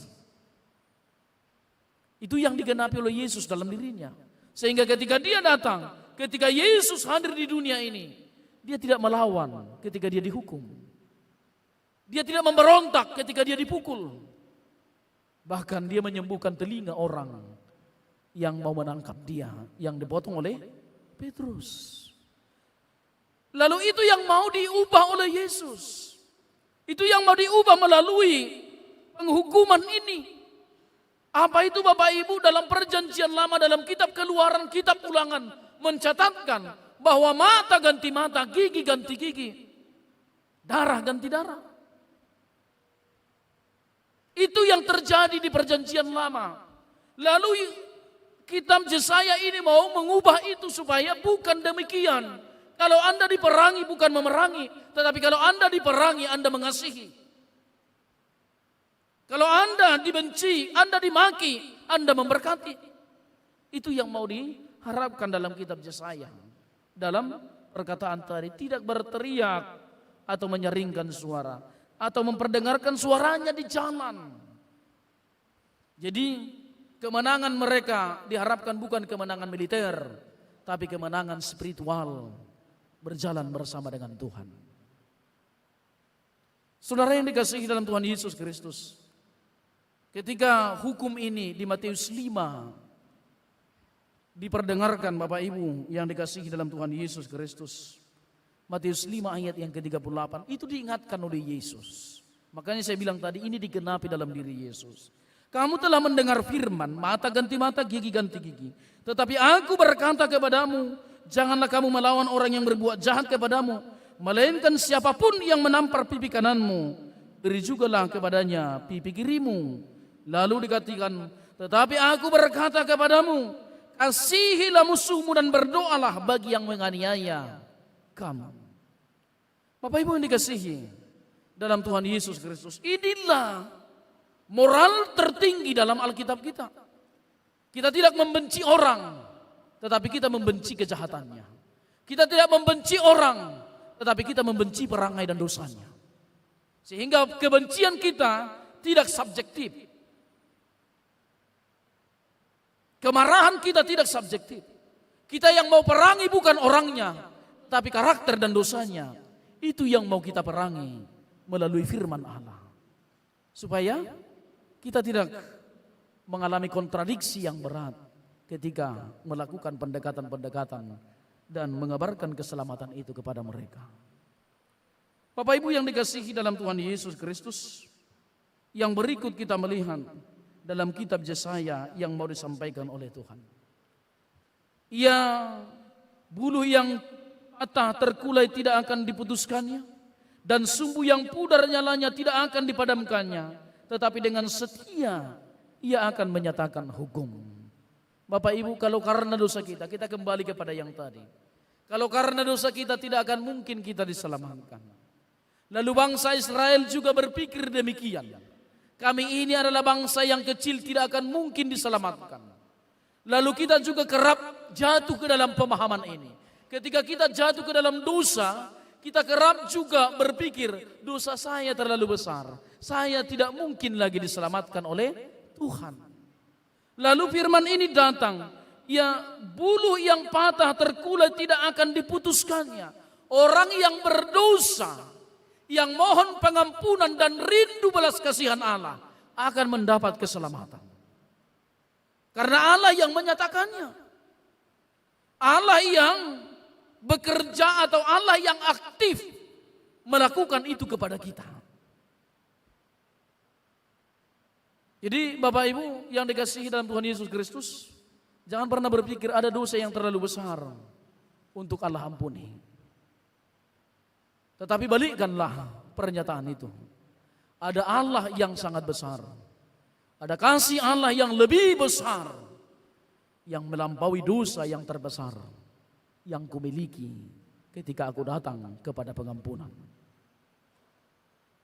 Itu yang digenapi oleh Yesus dalam dirinya. Sehingga ketika dia datang, ketika Yesus hadir di dunia ini, dia tidak melawan ketika dia dihukum. Dia tidak memberontak ketika dia dipukul. Bahkan dia menyembuhkan telinga orang yang mau menangkap dia, yang dipotong oleh Petrus. Lalu itu yang mau diubah oleh Yesus. Itu yang mau diubah melalui penghukuman ini. Apa itu Bapak Ibu? Dalam perjanjian lama, dalam kitab Keluaran, kitab Ulangan mencatatkan bahwa mata ganti mata, gigi ganti gigi, darah ganti darah. Itu yang terjadi di perjanjian lama. Lalu kitab Yesaya ini mau mengubah itu supaya bukan demikian. Kalau Anda diperangi bukan memerangi, tetapi kalau Anda diperangi Anda mengasihi. Kalau Anda dibenci, Anda dimaki, Anda memberkati. Itu yang mau diharapkan dalam kitab Yesaya. Dalam perkataan tadi, tidak berteriak atau menyaringkan suara, atau memperdengarkan suaranya di jalan. Jadi kemenangan mereka diharapkan bukan kemenangan militer, tapi kemenangan spiritual, berjalan bersama dengan Tuhan. Saudara yang dikasihi dalam Tuhan Yesus Kristus, ketika hukum ini di Matius 5 diperdengarkan Bapak Ibu yang dikasihi dalam Tuhan Yesus Kristus, Matius 5 ayat yang ke-38 itu diingatkan oleh Yesus. Makanya saya bilang tadi ini digenapi dalam diri Yesus. Kamu telah mendengar firman, mata ganti mata, gigi ganti gigi. Tetapi aku berkata kepadamu, janganlah kamu melawan orang yang berbuat jahat kepadamu, melainkan siapapun yang menampar pipi kananmu, beri jugalah kepadanya pipi kirimu. Lalu dikatakan, tetapi aku berkata kepadamu, kasihilah musuhmu dan berdoalah bagi yang menganiaya kamu. Bapak Ibu yang dikasihi dalam Tuhan Yesus Kristus, inilah moral tertinggi dalam Alkitab kita. Kita tidak membenci orang, tetapi kita membenci kejahatannya. Kita tidak membenci orang, tetapi kita membenci perangai dan dosanya. Sehingga kebencian kita tidak subjektif. Kemarahan kita tidak subjektif. Kita yang mau perangi bukan orangnya, tapi karakter dan dosanya. Itu yang mau kita perangi melalui firman Allah. Supaya kita tidak mengalami kontradiksi yang berat ketika melakukan pendekatan-pendekatan dan mengabarkan keselamatan itu kepada mereka. Bapak Ibu yang dikasihi dalam Tuhan Yesus Kristus, yang berikut kita melihat dalam kitab Yesaya yang mau disampaikan oleh Tuhan. Ia buluh yang patah terkulai tidak akan diputuskannya, dan sumbu yang pudar nyalanya tidak akan dipadamkannya, tetapi dengan setia ia akan menyatakan hukum. Bapak Ibu, kalau karena dosa kita kembali kepada yang tadi. Kalau karena dosa kita tidak akan mungkin kita diselamatkan. Lalu bangsa Israel juga berpikir demikian. Kami ini adalah bangsa yang kecil, tidak akan mungkin diselamatkan. Lalu kita juga kerap jatuh ke dalam pemahaman ini. Ketika kita jatuh ke dalam dosa, kita kerap juga berpikir, dosa saya terlalu besar. Saya tidak mungkin lagi diselamatkan oleh Tuhan. Lalu firman ini datang, ya buluh yang patah terkulai tidak akan diputuskannya. Orang yang berdosa, yang mohon pengampunan dan rindu belas kasihan Allah, akan mendapat keselamatan. Karena Allah yang menyatakannya. Allah yang bekerja atau Allah yang aktif melakukan itu kepada kita. Jadi Bapak Ibu yang dikasihi dalam Tuhan Yesus Kristus, jangan pernah berpikir ada dosa yang terlalu besar untuk Allah ampuni. Tetapi balikkanlah pernyataan itu. Ada Allah yang sangat besar. Ada kasih Allah yang lebih besar, yang melampaui dosa yang terbesar yang kumiliki ketika aku datang kepada pengampunan.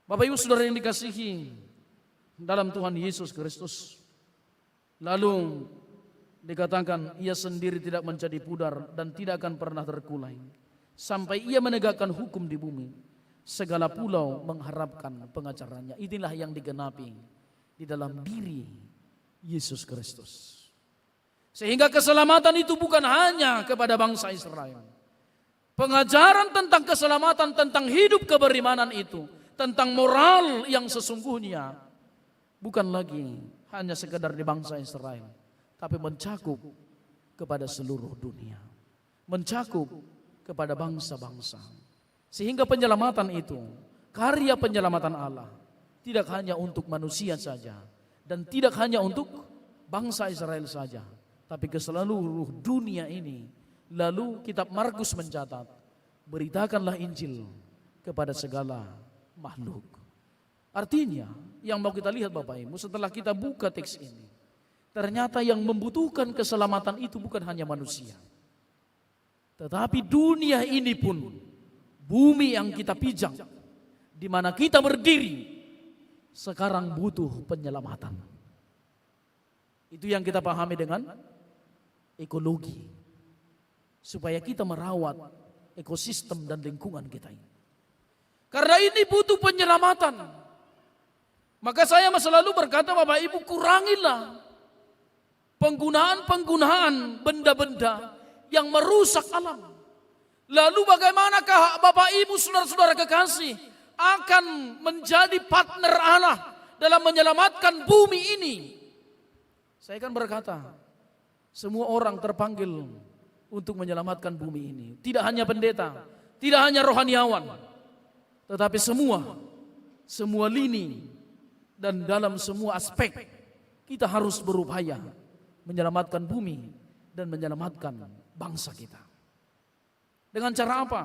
Bapak Ibu Saudara yang dikasihi dalam Tuhan Yesus Kristus, lalu dikatakan ia sendiri tidak menjadi pudar dan tidak akan pernah terkulai sampai ia menegakkan hukum di bumi. Segala pulau mengharapkan pengacaranya. Inilah yang digenapi di dalam diri Yesus Kristus. Sehingga keselamatan itu bukan hanya kepada bangsa Israel. Pengajaran tentang keselamatan, tentang hidup keberimanan itu, tentang moral yang sesungguhnya, bukan lagi hanya sekedar di bangsa Israel, tapi mencakup kepada seluruh dunia, mencakup kepada bangsa-bangsa. Sehingga penyelamatan itu, karya penyelamatan Allah, tidak hanya untuk manusia saja, dan tidak hanya untuk bangsa Israel saja, tapi ke seluruh dunia ini. Lalu kitab Markus mencatat, beritakanlah Injil kepada segala makhluk. Artinya yang mau kita lihat Bapak Ibu, setelah kita buka teks ini, ternyata yang membutuhkan keselamatan itu bukan hanya manusia, tetapi dunia ini pun, bumi yang kita pijak, di mana kita berdiri, sekarang butuh penyelamatan. Itu yang kita pahami dengan ekologi, supaya kita merawat ekosistem dan lingkungan kita ini. Karena ini butuh penyelamatan. Maka saya selalu berkata Bapak Ibu, kurangilah penggunaan benda-benda yang merusak alam. Lalu bagaimanakah Bapak Ibu saudara-saudara kekasih akan menjadi partner Allah dalam menyelamatkan bumi ini? Saya kan berkata, semua orang terpanggil untuk menyelamatkan bumi ini. Tidak hanya pendeta, tidak hanya rohaniawan, tetapi semua semua lini, dan dalam semua aspek kita harus berupaya menyelamatkan bumi dan menyelamatkan bangsa kita. Dengan cara apa?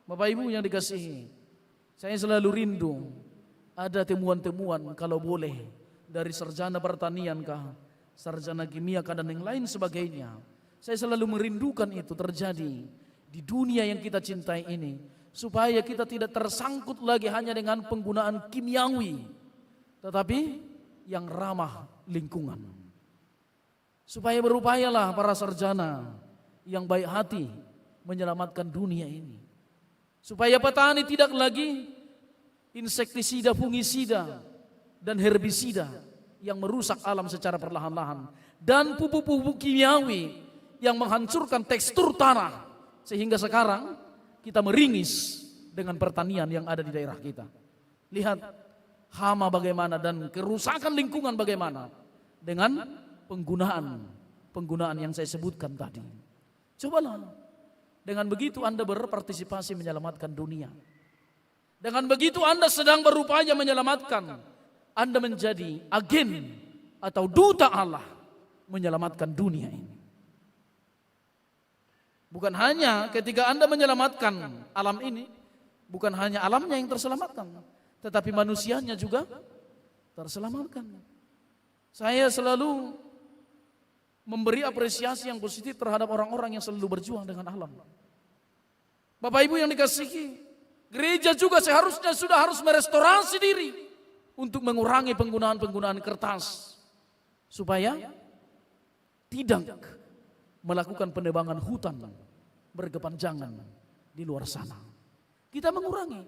Bapak Ibu yang dikasihi, saya selalu rindu ada temuan-temuan kalau boleh dari sarjana pertanian kah, sarjana kimia kah, dan yang lain sebagainya. Saya selalu merindukan itu terjadi di dunia yang kita cintai ini, supaya kita tidak tersangkut lagi hanya dengan penggunaan kimiawi, tetapi yang ramah lingkungan. Supaya berupayalah para sarjana yang baik hati menyelamatkan dunia ini. Supaya petani tidak lagi insektisida, fungisida, dan herbisida yang merusak alam secara perlahan-lahan, dan pupuk-pupuk kimiawi yang menghancurkan tekstur tanah, sehingga sekarang kita meringis dengan pertanian yang ada di daerah kita. Lihat hama bagaimana dan kerusakan lingkungan bagaimana dengan penggunaan yang saya sebutkan tadi. Cobalah, dengan begitu Anda berpartisipasi menyelamatkan dunia. Dengan begitu Anda sedang berupaya menyelamatkan, Anda menjadi agen atau duta Allah menyelamatkan dunia ini. Bukan hanya ketika Anda menyelamatkan alam ini, bukan hanya alamnya yang terselamatkan, tetapi manusianya juga terselamatkan. Saya selalu memberi apresiasi yang positif terhadap orang-orang yang selalu berjuang dengan alam. Bapak Ibu yang dikasihi, gereja juga seharusnya sudah harus merestorasi diri untuk mengurangi penggunaan kertas, supaya tidak melakukan penebangan hutan berkepanjangan di luar sana. Kita mengurangi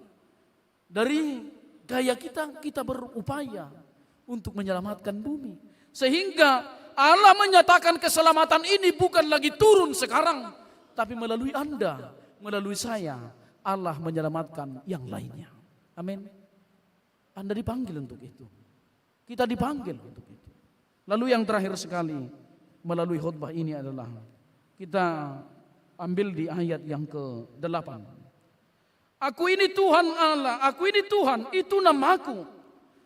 dari gaya kita berupaya untuk menyelamatkan bumi, sehingga Allah menyatakan keselamatan ini bukan lagi turun sekarang, tapi melalui Anda, melalui saya, Allah menyelamatkan yang lainnya. Amin. Anda dipanggil untuk itu, kita dipanggil untuk itu. Lalu yang terakhir sekali melalui khutbah ini adalah kita ambil di ayat yang ke-8. Aku ini Tuhan Allah, aku ini Tuhan, itu namaku.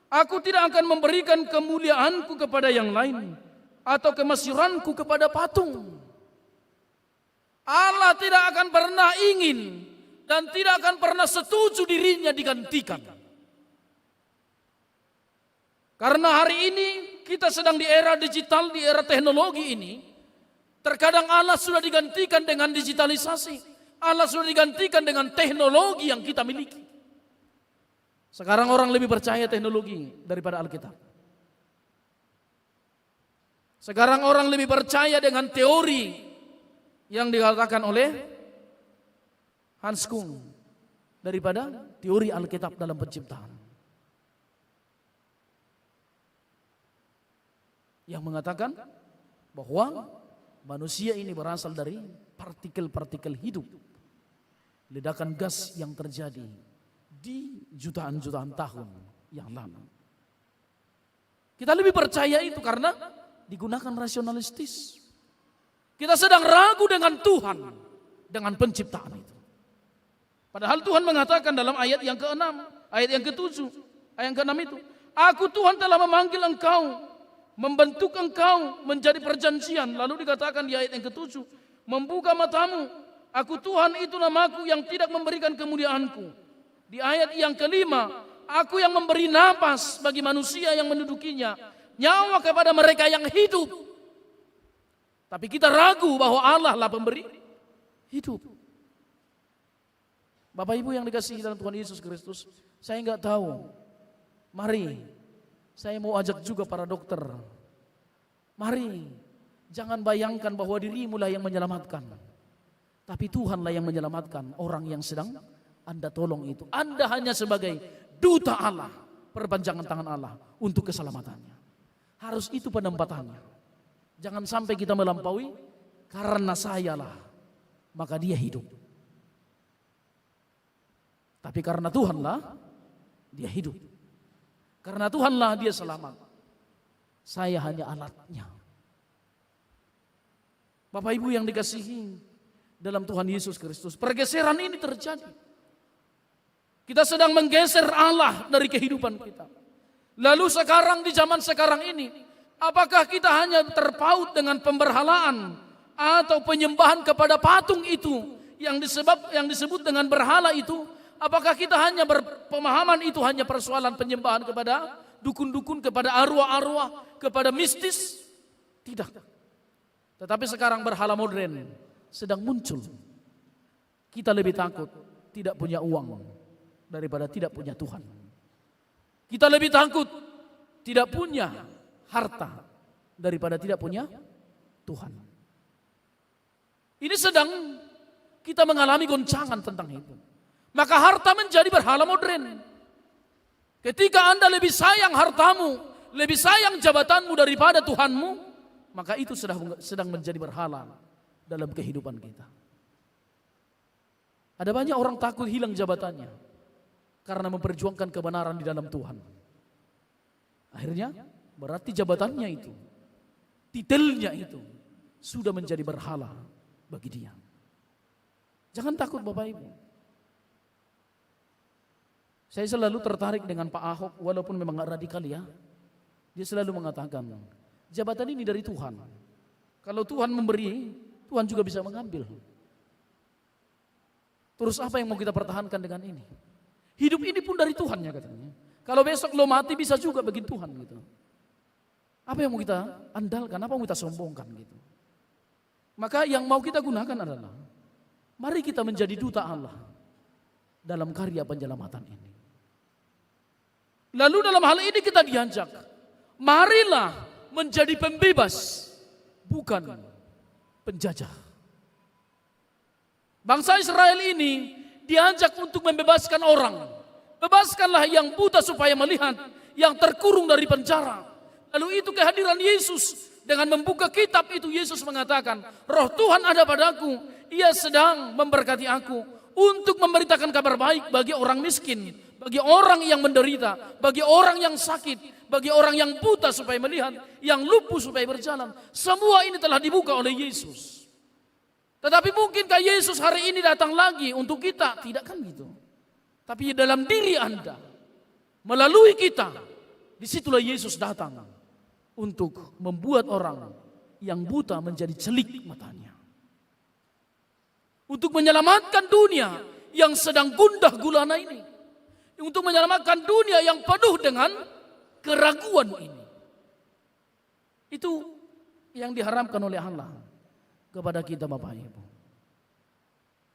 Aku tidak akan memberikan kemuliaanku kepada yang lain atau kemasyuranku kepada patung. Allah tidak akan pernah ingin dan tidak akan pernah setuju dirinya digantikan. Karena hari ini kita sedang di era digital, di era teknologi ini. Terkadang Allah sudah digantikan dengan digitalisasi. Allah sudah digantikan dengan teknologi yang kita miliki. Sekarang orang lebih percaya teknologi daripada Alkitab. Sekarang orang lebih percaya dengan teori yang dikatakan oleh Hans Kung daripada teori Alkitab dalam penciptaan. Yang mengatakan bahwa manusia ini berasal dari partikel-partikel hidup, ledakan gas yang terjadi di jutaan-jutaan tahun yang lalu. Kita lebih percaya itu karena digunakan rasionalistis. Kita sedang ragu dengan Tuhan, dengan penciptaan itu. Padahal Tuhan mengatakan dalam ayat yang ke-6, ayat yang ke-7, ayat yang ke-6 itu, aku Tuhan telah memanggil engkau, membentuk engkau menjadi perjanjian. Lalu dikatakan di ayat yang ke-7, membuka matamu, aku Tuhan itu namaku yang tidak memberikan kemuliaanku. Di ayat yang ke-5, aku yang memberi napas bagi manusia yang mendudukinya, nyawa kepada mereka yang hidup. Tapi kita ragu bahwa Allah lah pemberi hidup. Bapak Ibu yang dikasihi dalam Tuhan Yesus Kristus, saya enggak tahu. Mari, saya mau ajak juga para dokter. Mari, jangan bayangkan bahwa dirimu lah yang menyelamatkan. Tapi Tuhanlah yang menyelamatkan orang yang sedang Anda tolong itu. Anda hanya sebagai duta Allah, perpanjangan tangan Allah untuk keselamatannya. Harus itu penempatannya. Jangan sampai kita melampaui, karena sayalah, maka dia hidup. Tapi karena Tuhanlah, dia hidup. Karena Tuhanlah dia selamat. Saya hanya alatnya. Bapak Ibu yang dikasihi dalam Tuhan Yesus Kristus, pergeseran ini terjadi. Kita sedang menggeser Allah dari kehidupan kita. Lalu sekarang di zaman sekarang ini, apakah kita hanya terpaut dengan pemberhalaan atau penyembahan kepada patung itu yang disebut dengan berhala itu? Apakah kita hanya berpemahaman itu hanya persoalan penyembahan kepada dukun-dukun, kepada arwah-arwah, kepada mistis? Tidak. Tetapi sekarang berhala modern sedang muncul. Kita lebih takut tidak punya uang daripada tidak punya Tuhan. Kita lebih takut tidak punya harta daripada tidak punya Tuhan. Ini sedang kita mengalami goncangan tentang itu. Maka harta menjadi berhala modern. Ketika Anda lebih sayang hartamu, lebih sayang jabatanmu daripada Tuhanmu, maka itu sedang menjadi berhala dalam kehidupan kita. Ada banyak orang takut hilang jabatannya karena memperjuangkan kebenaran di dalam Tuhan. Akhirnya berarti jabatannya itu, titelnya itu sudah menjadi berhala bagi dia. Jangan takut Bapak Ibu. Saya selalu tertarik dengan Pak Ahok, walaupun memang radikal ya. Dia selalu mengatakan, jabatan ini dari Tuhan. Kalau Tuhan memberi, Tuhan juga bisa mengambil. Terus apa yang mau kita pertahankan dengan ini? Hidup ini pun dari Tuhan ya katanya. Kalau besok lo mati bisa juga bagi Tuhan gitu. Apa yang mau kita andalkan, apa yang mau kita sombongkan gitu. Maka yang mau kita gunakan adalah, mari kita menjadi duta Allah dalam karya penyelamatan ini. Lalu dalam hal ini kita diajak, marilah menjadi pembebas, bukan penjajah. Bangsa Israel ini diajak untuk membebaskan orang. Bebaskanlah yang buta supaya melihat, yang terkurung dari penjara. Lalu itu kehadiran Yesus. Dengan membuka kitab itu Yesus mengatakan, Roh Tuhan ada padaku, Ia sedang memberkati aku untuk memberitakan kabar baik bagi orang miskin, bagi orang yang menderita, bagi orang yang sakit, bagi orang yang buta supaya melihat, yang lumpuh supaya berjalan. Semua ini telah dibuka oleh Yesus. Tetapi mungkinkah Yesus hari ini datang lagi untuk kita? Tidak kan gitu. Tapi dalam diri Anda, melalui kita, disitulah Yesus datang untuk membuat orang yang buta menjadi celik matanya. Untuk menyelamatkan dunia yang sedang gundah gulana ini. Untuk menyelamatkan dunia yang penuh dengan keraguan ini. Itu yang diharamkan oleh Allah kepada kita Bapak Ibu.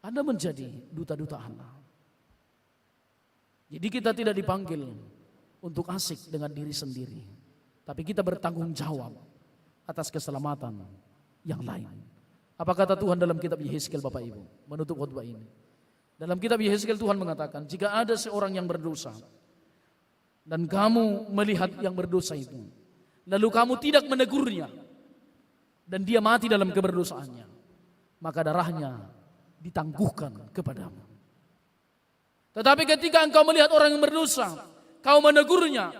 Anda menjadi duta-duta Allah. Jadi kita tidak dipanggil untuk asik dengan diri sendiri. Tapi kita bertanggung jawab atas keselamatan yang lain. Apa kata Tuhan dalam kitab Yehezkiel Bapak Ibu? Menutup khotbah ini. Dalam kitab Yehezkiel Tuhan mengatakan, jika ada seorang yang berdosa dan kamu melihat yang berdosa itu, lalu kamu tidak menegurnya dan dia mati dalam keberdosaannya, maka darahnya ditangguhkan kepadamu. Tetapi ketika engkau melihat orang yang berdosa, kau menegurnya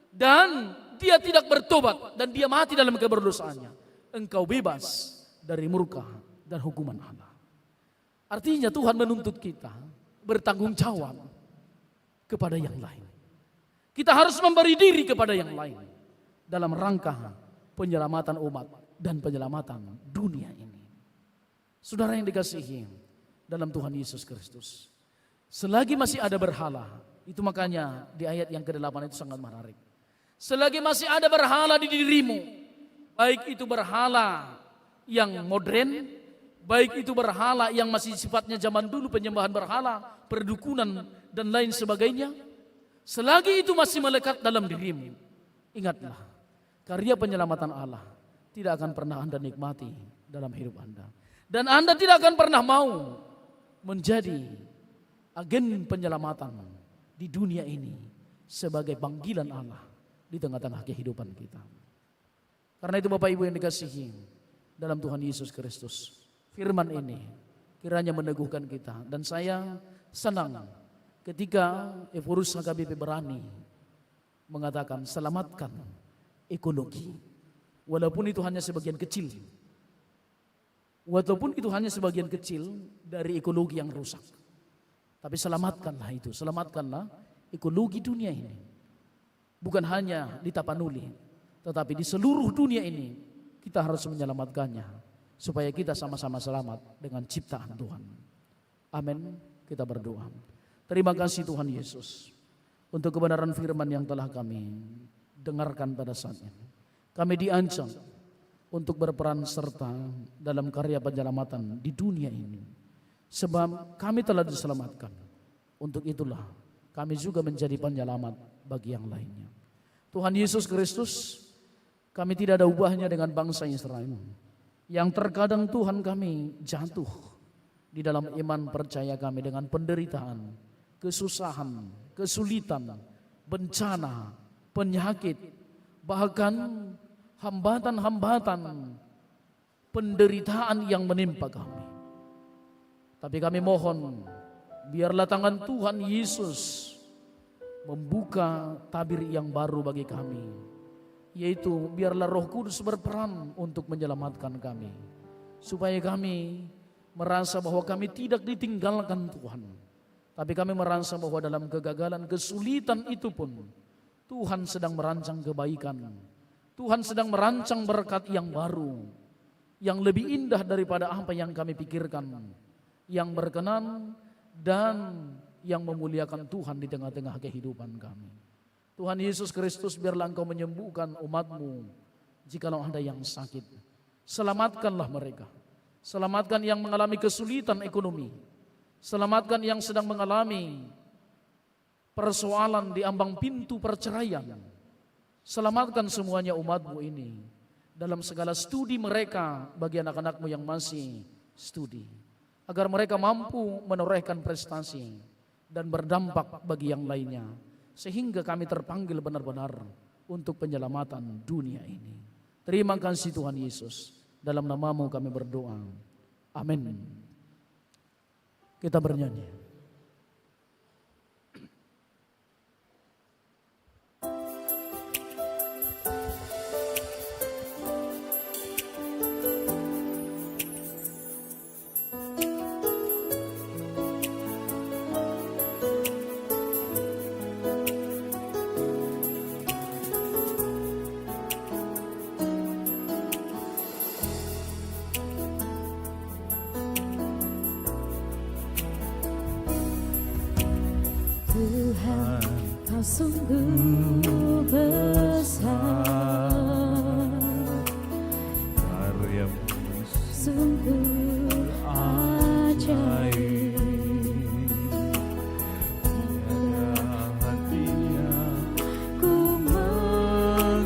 dan dia tidak bertobat dan dia mati dalam keberdosaannya, engkau bebas dari murka dan hukuman Allah. Artinya Tuhan menuntut kita bertanggung jawab kepada yang lain. Kita harus memberi diri kepada yang lain dalam rangka penyelamatan umat dan penyelamatan dunia ini. Saudara yang dikasihi dalam Tuhan Yesus Kristus, selagi masih ada berhala, itu makanya di ayat yang ke-8 itu sangat menarik. Selagi masih ada berhala di dirimu, baik itu berhala yang modern, baik itu berhala yang masih sifatnya zaman dulu, penyembahan berhala, perdukunan dan lain sebagainya, selagi itu masih melekat dalam dirimu, ingatlah, karya penyelamatan Allah tidak akan pernah Anda nikmati dalam hidup Anda. Dan Anda tidak akan pernah mau menjadi agen penyelamatan di dunia ini sebagai panggilan Allah di tengah-tengah kehidupan kita. Karena itu Bapak Ibu yang dikasihi dalam Tuhan Yesus Kristus, firman ini kiranya meneguhkan kita. Dan saya senang ketika Eforus HKBP berani mengatakan selamatkan ekologi. Walaupun itu hanya sebagian kecil. Walaupun itu hanya sebagian kecil dari ekologi yang rusak. Tapi selamatkanlah itu, selamatkanlah ekologi dunia ini. Bukan hanya di Tapanuli, tetapi di seluruh dunia ini kita harus menyelamatkannya. Supaya kita sama-sama selamat dengan ciptaan Tuhan. Amin, kita berdoa. Terima kasih Tuhan Yesus untuk kebenaran firman yang telah kami dengarkan pada saat ini. Kami diancam untuk berperan serta dalam karya penyelamatan di dunia ini. Sebab kami telah diselamatkan. Untuk itulah kami juga menjadi penyelamat bagi yang lainnya. Tuhan Yesus Kristus, kami tidak ada ubahnya dengan bangsa Israel yang terkadang Tuhan kami jatuh di dalam iman percaya kami dengan penderitaan, kesusahan, kesulitan, bencana, penyakit, bahkan hambatan-hambatan penderitaan yang menimpa kami. Tapi kami mohon, biarlah tangan Tuhan Yesus membuka tabir yang baru bagi kami, yaitu biarlah Roh Kudus berperan untuk menyelamatkan kami, supaya kami merasa bahwa kami tidak ditinggalkan Tuhan, tapi kami merasa bahwa dalam kegagalan, kesulitan itu pun Tuhan sedang merancang kebaikan, Tuhan sedang merancang berkat yang baru, yang lebih indah daripada apa yang kami pikirkan, yang berkenan dan yang memuliakan Tuhan di tengah-tengah kehidupan kami. Tuhan Yesus Kristus, biarlah Engkau menyembuhkan umat-Mu jikalau ada yang sakit. Selamatkanlah mereka. Selamatkan yang mengalami kesulitan ekonomi. Selamatkan yang sedang mengalami persoalan di ambang pintu perceraian. Selamatkan semuanya umat-Mu ini dalam segala studi mereka bagi anak-anak-Mu yang masih studi, agar mereka mampu menorehkan prestasi dan berdampak bagi yang lainnya, sehingga kami terpanggil benar-benar untuk penyelamatan dunia ini. Terima kasih Tuhan Yesus, dalam nama-Mu kami berdoa. Amin. Kita bernyanyi.
Tuhan, Kau sungguh besar,
Karya-Mu
sungguh ajaib.
tiada hentinya,
Ku
mengagumi,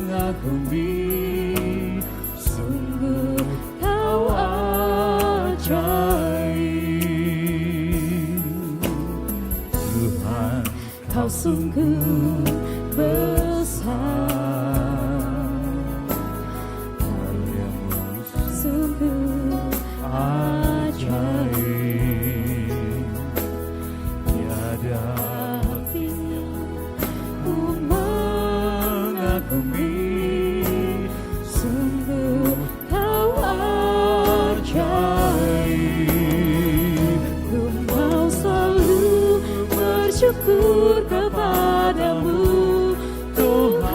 sungguh Kau ajaib.
Tuhan,
Kau sungguh besar,
karya-Mu
sungguh
ajaib, tiada
artinya. Ku
mengagumi,
sungguh Kau ajaib. Ku mau selalu bersyukur kepadamu Tuhan,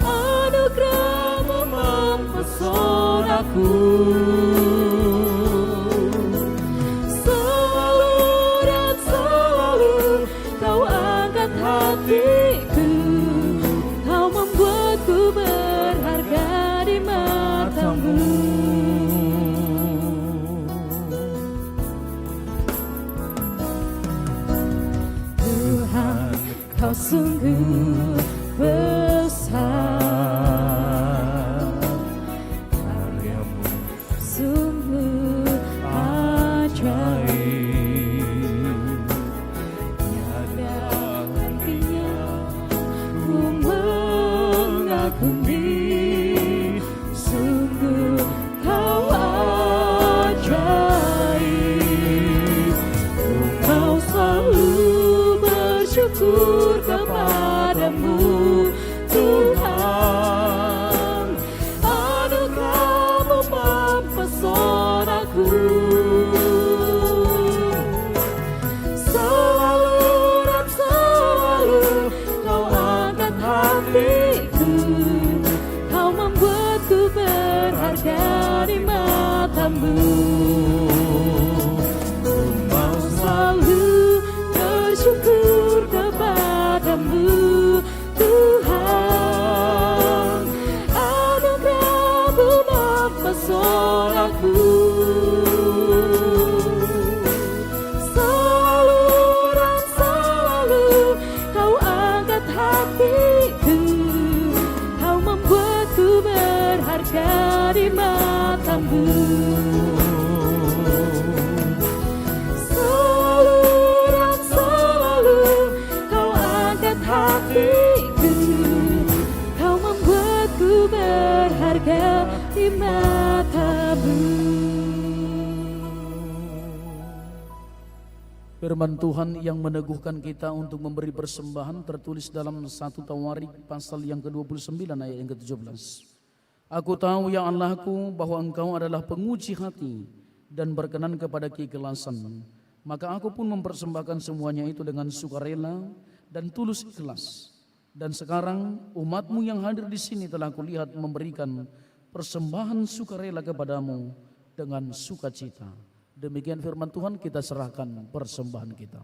anugerah-Mu mempesonaku. Selalu dan selalu Kau angkat hatiku, Kau membuatku berharga di mata-Mu. Tuhan, Kau sungguh besar,
karya-Mu
sungguh ajaib.
tiada
Hentinya ku mengagumi, sungguh Kau ajaib. Ku mau selalu bersyukur kepadamu Tuhan, anugerah-Mu mempesonaku. matamu. Selalu dan selalu kau angkat hatiku, kau membuatku berharga di matamu.
Firman Tuhan yang meneguhkan kita untuk memberi persembahan tertulis dalam 1 Tawarik pasal yang ke-29 ayat yang ke-17. Aku tahu ya Allahku bahwa Engkau adalah penguji hati dan berkenan kepada keikhlasan. Maka aku pun mempersembahkan semuanya itu dengan sukarela dan tulus ikhlas. Dan sekarang umatmu yang hadir di sini telah kulihat memberikan persembahan sukarela kepadamu dengan sukacita. Demikian firman Tuhan, kita serahkan persembahan kita.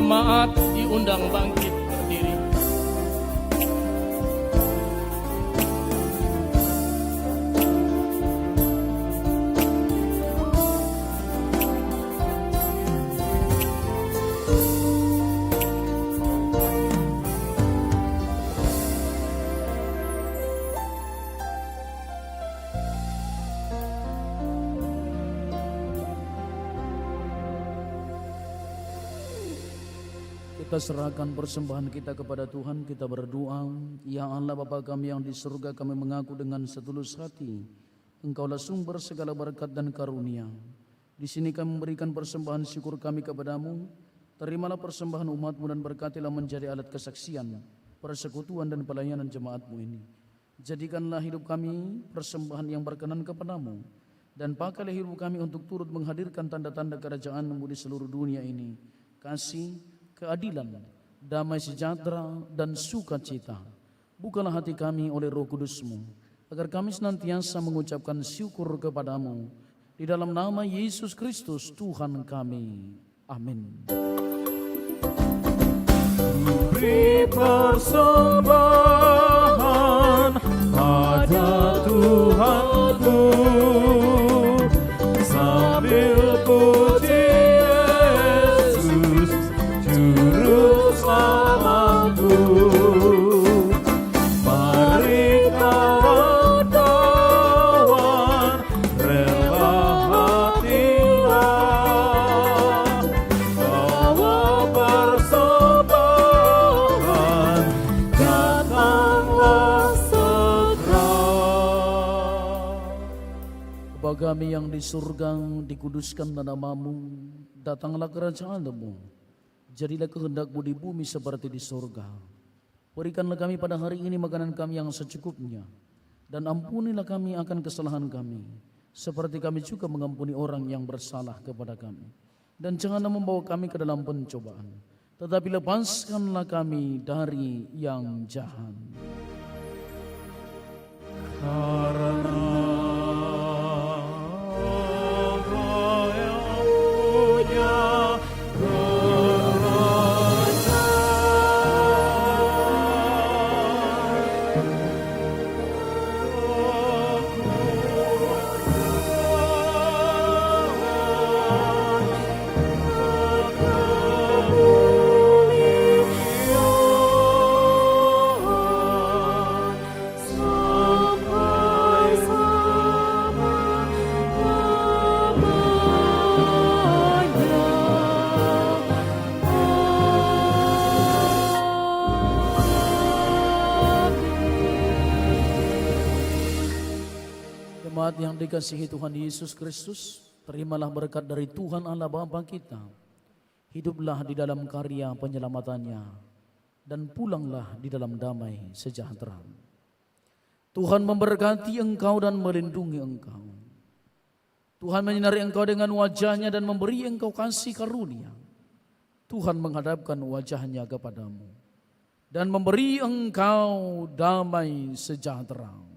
Jemaat diundang bangkit berdiri.
Kita serahkan persembahan kita kepada Tuhan, kita berdoa. Ya Allah Bapa kami yang di surga, kami mengaku dengan setulus hati Engkaulah sumber segala berkat dan karunia. Di sini kami memberikan persembahan syukur kami kepadamu terimalah persembahan umat-Mu dan berkatilah menjadi alat kesaksian, persekutuan dan pelayanan jemaat-Mu ini. Jadikanlah hidup kami persembahan yang berkenan kepadamu, dan pakailah hidup kami untuk turut menghadirkan tanda-tanda kerajaan-Mu di seluruh dunia ini, kasih, keadilan, damai sejahtera, dan sukacita. Bukalah hati kami oleh Roh Kudus-Mu, agar kami senantiasa mengucapkan syukur kepadamu, di dalam nama Yesus Kristus Tuhan kami. Amin.
Beri persembahan pada Tuhanku sambil puji Yesus Juru Selamatku. Mari kawan-kawan rela hatilah bawa persembahan, datanglah segera.
Bapa kami yang di surga, dikuduskanlah nama-Mu, datanglah kerajaan-Mu, jadilah kehendak-Mu di bumi seperti di surga. Berikanlah kami pada hari ini makanan kami yang secukupnya, dan ampunilah kami akan kesalahan kami, seperti kami juga mengampuni orang yang bersalah kepada kami. Dan janganlah membawa kami ke dalam pencobaan, tetapi lepaskanlah kami dari yang jahat.
Karena Allah yang punya
Jemaat yang dikasihi Tuhan Yesus Kristus, terimalah berkat dari Tuhan Allah Bapa kita. Hiduplah di dalam karya penyelamatannya, dan pulanglah di dalam damai sejahtera. Tuhan memberkati engkau dan melindungi engkau. Tuhan menyinari engkau dengan wajahnya dan memberi engkau kasih karunia. Tuhan menghadapkan wajahnya kepadamu dan memberi engkau damai sejahtera.